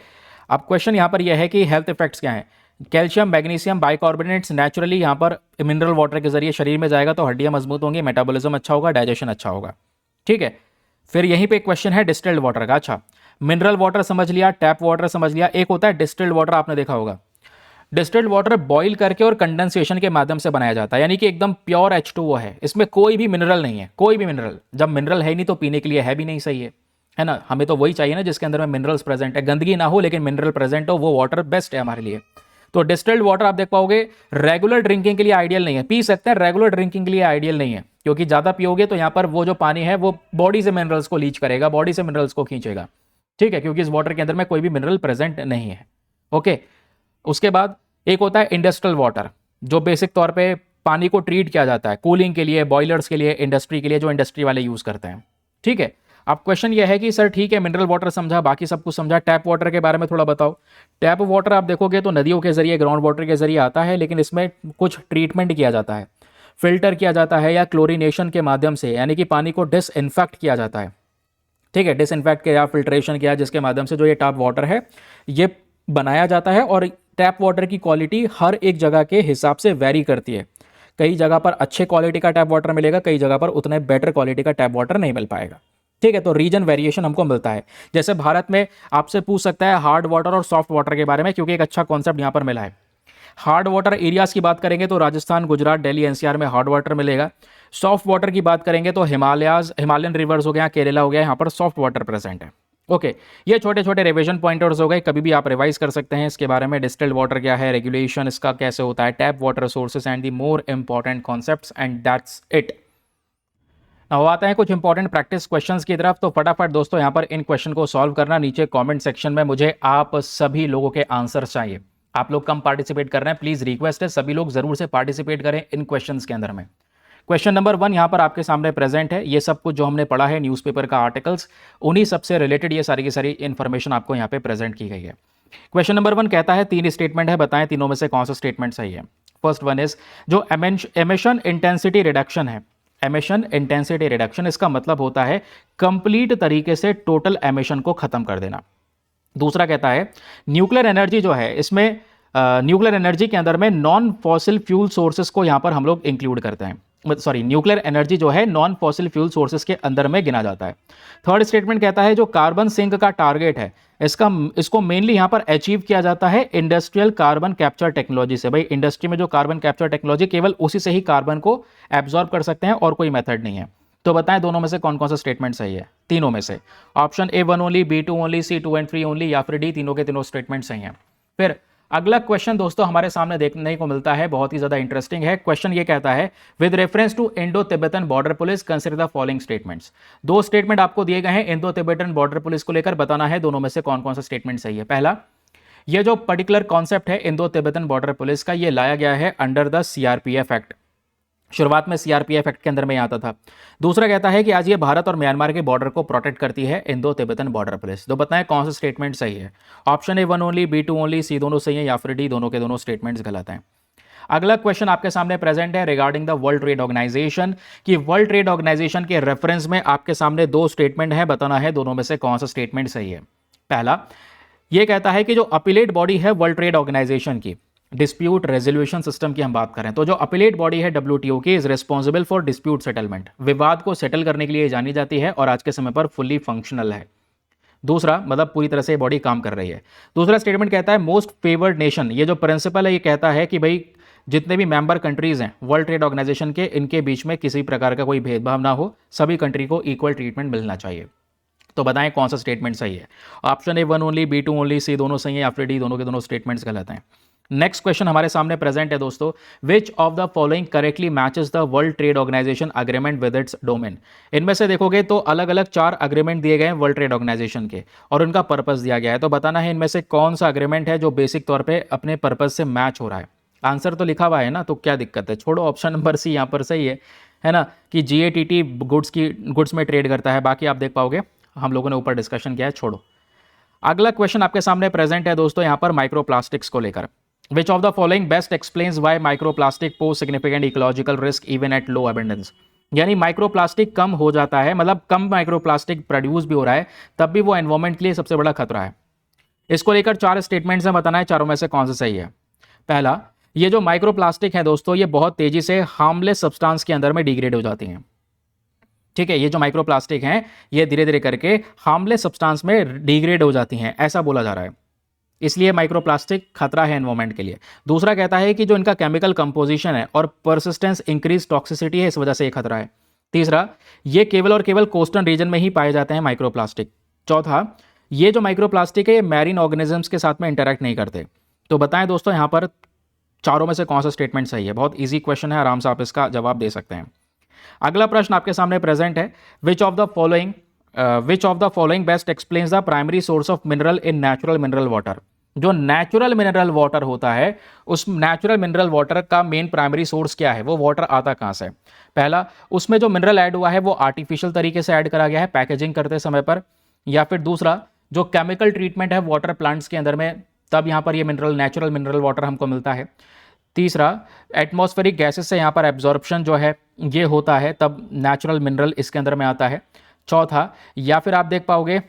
अब क्वेश्चन यहाँ पर यह है कि हेल्थ इफेक्ट्स क्या हैं। कैल्शियम, मैग्नीशियम, बाइकार्बोनेट्स नेचुरली यहाँ पर मिनरल वाटर के जरिए शरीर में जाएगा तो हड्डियाँ मजबूत होंगी, मेटाबॉलिज्म अच्छा होगा, डाइजेशन अच्छा होगा। ठीक है, फिर यहीं पे क्वेश्चन है डिस्टिल्ड वाटर का। अच्छा, मिनरल वाटर समझ लिया, टैप वाटर समझ लिया, एक होता है डिस्टिल्ड वाटर, आपने देखा होगा। डिस्टिल्ड वाटर बॉईल करके और कंडेंसेशन के माध्यम से बनाया जाता है, यानी कि एकदम प्योर H2O है, इसमें कोई भी मिनरल नहीं है, कोई भी मिनरल। जब मिनरल है नहीं तो पीने के लिए है भी नहीं, सही है ना। हमें तो वही चाहिए ना जिसके अंदर में मिनरल्स प्रेजेंट है, गंदगी ना हो लेकिन मिनरल प्रेजेंट हो, वो वाटर बेस्ट है हमारे लिए। तो डिस्टिल्ड वाटर आप देख पाओगे रेगुलर ड्रिंकिंग के लिए आइडियल नहीं है, पी सकते हैं, रेगुलर ड्रिंकिंग के लिए आइडियल नहीं है, क्योंकि ज़्यादा पियोगे तो यहाँ पर वो जो पानी है वो बॉडी से मिनरल्स को लीच करेगा, बॉडी से मिनरल्स को खींचेगा। ठीक है, क्योंकि इस वाटर के अंदर में कोई भी मिनरल प्रेजेंट नहीं है। ओके, उसके बाद एक होता है इंडस्ट्रियल वाटर, जो बेसिक तौर पे पानी को ट्रीट किया जाता है कूलिंग के लिए, बॉयलर्स के लिए, इंडस्ट्री के लिए, जो इंडस्ट्री वाले यूज़ करते हैं। ठीक है, अब क्वेश्चन ये है कि सर ठीक है मिनरल वाटर समझा, बाकी सब कुछ समझा, टैप वाटर के बारे में थोड़ा बताओ। टैप वाटर आप देखोगे तो नदियों के जरिए, ग्राउंड वाटर के जरिए आता है, लेकिन इसमें कुछ ट्रीटमेंट किया जाता है, फिल्टर किया जाता है या क्लोरीनेशन के माध्यम से, यानी कि पानी को डिसइंफेक्ट किया जाता है। ठीक है, डिसइंफेक्ट किया, फिल्ट्रेशन किया, जिसके माध्यम से जो ये टैप वाटर है ये बनाया जाता है। और टैप वाटर की क्वालिटी हर एक जगह के हिसाब से वेरी करती है, कई जगह पर अच्छे क्वालिटी का टैप वाटर मिलेगा, कई जगह पर उतने बेटर क्वालिटी का टैप वाटर नहीं मिल पाएगा। ठीक है, तो रीजन वेरिएशन हमको मिलता है। जैसे भारत में आपसे पूछ सकता है हार्ड वाटर और सॉफ्ट वाटर के बारे में, क्योंकि एक अच्छा कॉन्सेप्ट यहाँ पर मिला है। हार्ड वाटर एरियाज की बात करेंगे तो राजस्थान, गुजरात, दिल्ली, एनसीआर में हार्ड वाटर मिलेगा। सॉफ्ट वाटर की बात करेंगे तो हिमालयन रिवर्स हो गया, केरला हो गया, यहाँ पर सॉफ्ट वाटर प्रेजेंट है। ओके, ये छोटे छोटे रिवीजन पॉइंटर्स हो गए, कभी भी आप रिवाइज कर सकते हैं इसके बारे में। डिस्टिल्ड वाटर क्या है, रेगुलेशन इसका कैसे होता है, tap water sources and the more important concepts, and that's it. अब आते हैं कुछ इंपॉर्टेंट प्रैक्टिस क्वेश्चंस की तरफ। तो फटाफट दोस्तों यहाँ पर इन क्वेश्चन को सॉल्व करना। नीचे कमेंट सेक्शन में मुझे आप सभी लोगों के आंसर चाहिए। आप लोग कम पार्टिसिपेट कर रहे हैं, प्लीज़ रिक्वेस्ट है सभी लोग ज़रूर से पार्टिसिपेट करें इन क्वेश्चंस के अंदर में। क्वेश्चन नंबर 1 यहाँ पर आपके सामने प्रेजेंट है। ये सब कुछ जो हमने पढ़ा है न्यूज़पेपर का आर्टिकल्स, उन्हीं सबसे रिलेटेड ये सारी की सारी इन्फॉर्मेशन आपको यहाँ पे प्रेजेंट की गई है। क्वेश्चन नंबर 1 कहता है 3 स्टेटमेंट है, बताएं तीनों में से कौन सा स्टेटमेंट सही है। फर्स्ट वन इज जो एमिशन इंटेंसिटी रिडक्शन है, एमिशन इंटेंसिटी रिडक्शन इसका मतलब होता है कंप्लीट तरीके से टोटल एमिशन को खत्म कर देना। दूसरा कहता है न्यूक्लियर एनर्जी जो है इसमें न्यूक्लियर एनर्जी के अंदर में नॉन फॉसिल फ्यूल सोर्सेस को यहां पर हम लोग इंक्लूड करते हैं, सॉरी न्यूक्लियर एनर्जी जो है नॉन फॉसिल फ्यूल सोर्सेस के अंदर में गिना जाता है। थर्ड स्टेटमेंट कहता है जो कार्बन सिंक का टारगेट है इसको मेनली यहां पर अचीव किया जाता है इंडस्ट्रियल कार्बन कैप्चर टेक्नोलॉजी से। भाई इंडस्ट्री में जो कार्बन कैप्चर टेक्नोलॉजी केवल उसी से ही कार्बन को एब्जॉर्ब कर सकते हैं और कोई मेथड नहीं है। तो बताएं दोनों में से कौन कौन सा स्टेटमेंट सही है, तीनों में से। Option A 1 only, B 2 only, C 2 and 3 only, या फिर डी तीनों के तीनों स्टेटमेंट सही हैं। फिर अगला क्वेश्चन दोस्तों हमारे सामने देखने को मिलता है, बहुत ही ज्यादा इंटरेस्टिंग है। क्वेश्चन ये कहता है with reference to Indo Tibetan Border Police consider the following statements. दो स्टेटमेंट आपको दिए गए हैं इंडो तिब्बतन बॉर्डर पुलिस को लेकर, बताना है दोनों में से कौन कौन सा स्टेटमेंट सही है। पहला, ये जो पर्टिकुलर कॉन्सेप्ट है इंडो तिब्बतन बॉर्डर पुलिस का, ये लाया गया है अंडर द सीआरपीएफ एक्ट। शुरुआत में सीआरपीएफ एक्ट के अंदर में आता था। दूसरा कहता है कि आज ये भारत और म्यांमार के बॉर्डर को प्रोटेक्ट करती है इंडो तिब्बतन बॉर्डर पुलिस। तो बताएं कौन सा स्टेटमेंट सही है। Option A 1 only, B 2 only, C दोनों सही है, या फिर डी दोनों के दोनों स्टेटमेंट्स गलत हैं। अगला क्वेश्चन आपके सामने प्रेजेंट है regarding the World Trade Organization, कि वर्ल्ड ट्रेड ऑर्गेनाइजेशन के रेफरेंस में आपके सामने दो स्टेटमेंट है, बताना है दोनों में से कौन सा स्टेटमेंट सही है। पहला, यह कहता है कि जो अपीलेट बॉडी है वर्ल्ड ट्रेड ऑर्गेनाइजेशन की, डिस्प्यूट रेजोल्यूशन सिस्टम की हम बात करें तो जो अपीलेट बॉडी है डब्ल्यूटीओ की, is responsible for dispute settlement, विवाद को सेटल करने के लिए जानी जाती है और आज के समय पर फुल्ली फंक्शनल है। दूसरा मतलब पूरी तरह से बॉडी काम कर रही है। दूसरा स्टेटमेंट कहता है मोस्ट फेवर्ड नेशन, ये जो प्रिंसिपल है ये कहता है कि भाई जितने भी मेंबर कंट्रीज हैं वर्ल्ड ट्रेड ऑर्गेनाइजेशन के, इनके बीच में किसी प्रकार का कोई भेदभाव ना हो, सभी कंट्री को इक्वल ट्रीटमेंट मिलना चाहिए। तो बताएं कौन सा स्टेटमेंट सही है। Option A 1 only, B 2 only, C दोनों सही है, या फिर डी दोनों के दोनों स्टेटमेंट्स गलत हैं। नेक्स्ट क्वेश्चन हमारे सामने प्रेजेंट है दोस्तों, which of the following correctly matches the World Trade Organization agreement with its domain. इनमें से देखोगे तो अलग अलग 4 अग्रीमेंट दिए गए हैं वर्ल्ड ट्रेड ऑर्गेनाइजेशन के और उनका पर्पस दिया गया है। तो बताना है इनमें से कौन सा अग्रीमेंट है जो बेसिक तौर पे अपने पर्पस से मैच हो रहा है। आंसर तो लिखा हुआ है ना, तो क्या दिक्कत है, छोड़ो, ऑप्शन नंबर सी यहाँ पर सही है ना, कि जीएटीटी गुड्स में ट्रेड करता है। बाकी आप देख पाओगे, हम लोगों ने ऊपर डिस्कशन किया है, छोड़ो। अगला क्वेश्चन आपके सामने प्रेजेंट है दोस्तों यहाँ पर माइक्रोप्लास्टिक्स को लेकर। Which of the following best explains why microplastic pose significant ecological risk even at low abundance? यानी माइक्रोप्लास्टिक कम हो जाता है, मतलब कम माइक्रोप्लास्टिक प्रोड्यूस भी हो रहा है, तब भी वो एनवायरमेंट के लिए सबसे बड़ा खतरा है। इसको लेकर 4 स्टेटमेंट्स हैं, बताना है चारों में से कौन सा सही है। पहला, ये जो माइक्रोप्लास्टिक है दोस्तों ये बहुत तेजी से हार्मलेस सब्सटेंस के अंदर में डिग्रेड हो जाती हैं। ठीक है, ये जो माइक्रोप्लास्टिक हैं ये धीरे धीरे करके हार्मलेस सब्सटेंस में डिग्रेड हो जाती हैं, ऐसा बोला जा रहा है, इसलिए माइक्रोप्लास्टिक खतरा है एनवायरमेंट के लिए। दूसरा कहता है कि जो इनका केमिकल कंपोजिशन है और परसिस्टेंस इंक्रीज टॉक्सिसिटी है, इस वजह से ये खतरा है। तीसरा, ये केवल और केवल कोस्टल रीजन में ही पाए जाते हैं माइक्रोप्लास्टिक। चौथा, ये जो माइक्रोप्लास्टिक है ये मैरीन ऑर्गेनिजम्स के साथ में इंटरेक्ट नहीं करते। तो बताएं दोस्तों यहाँ पर चारों में से कौन सा स्टेटमेंट सही है। बहुत ईजी क्वेश्चन है, आराम से आप इसका जवाब दे सकते हैं। अगला प्रश्न आपके सामने प्रेजेंट है, विच of the following best explains the primary source of mineral in natural mineral water. जो नेचुरल मिनरल वाटर होता है उस नेचुरल मिनरल वाटर का मेन प्राइमरी सोर्स क्या है, वो वाटर आता कहां से। पहला, उसमें जो मिनरल ऐड हुआ है वो आर्टिफिशियल तरीके से ऐड करा गया है पैकेजिंग करते समय पर, या फिर दूसरा जो केमिकल ट्रीटमेंट है वाटर प्लांट्स के अंदर में, तब यहां पर ये नेचुरल मिनरल वाटर हमको मिलता है। तीसरा, एटमॉस्फेरिक गैसेस से यहाँ पर एब्जॉर्प्शन जो है ये होता है, तब नेचुरल मिनरल इसके अंदर में आता है। चौथा, या फिर आप देख पाओगे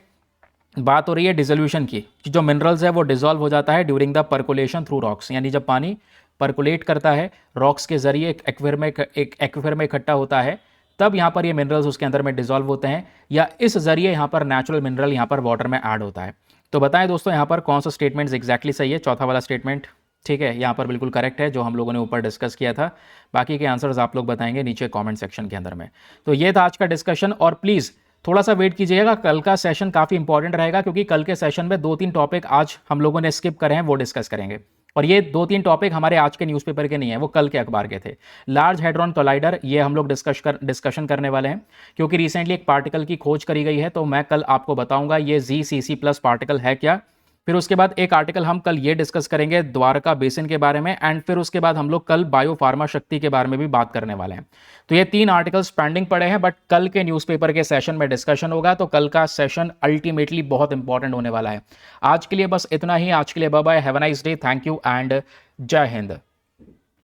बात हो रही है डिसोल्यूशन की, कि जो मिनरल्स है वो डिसॉल्व हो जाता है during the percolation through rocks, यानी जब पानी परकुलेट करता है रॉक्स के जरिए एक एक्विफर में इकट्ठा होता है, तब यहाँ पर ये मिनरल्स उसके अंदर में डिसॉल्व होते हैं, या इस जरिए यहाँ पर नेचुरल मिनरल यहाँ पर वाटर में ऐड होता है। तो बताएं दोस्तों यहाँ पर कौन सा स्टेटमेंट एग्जैक्टली सही है। चौथा वाला स्टेटमेंट ठीक है, यहाँ पर बिल्कुल करेक्ट है, जो हम लोगों ने ऊपर डिस्कस किया था। बाकी के आंसर्स आप लोग बताएंगे नीचे कमेंट सेक्शन के अंदर में। तो ये था आज का डिस्कशन, और प्लीज़ थोड़ा सा वेट कीजिएगा, कल का सेशन काफ़ी इंपॉर्टेंट रहेगा, क्योंकि कल के सेशन में 2-3 टॉपिक आज हम लोगों ने स्किप करे हैं वो डिस्कस करेंगे, और ये 2-3 टॉपिक हमारे आज के न्यूज़पेपर के नहीं है, वो कल के अखबार के थे। लार्ज हैड्रॉन कोलाइडर ये हम लोग डिस्कशन करने वाले हैं, क्योंकि रिसेंटली एक पार्टिकल की खोज करी गई है, तो मैं कल आपको बताऊंगा ये ZCC+ पार्टिकल है क्या, फिर उसके बाद एक आर्टिकल हम कल ये डिस्कस करेंगे द्वारका बेसिन के बारे में, एंड फिर उसके बाद हम लोग कल बायो फार्मा शक्ति के बारे में भी बात करने वाले हैं। तो ये 3 आर्टिकल्स पेंडिंग पड़े हैं, बट कल के न्यूज़पेपर के सेशन में डिस्कशन होगा, तो कल का सेशन अल्टीमेटली बहुत इंपॉर्टेंट होने वाला है। आज के लिए बस इतना ही। आज के लिए bye bye, have a nice day, thank you and जय हिंद।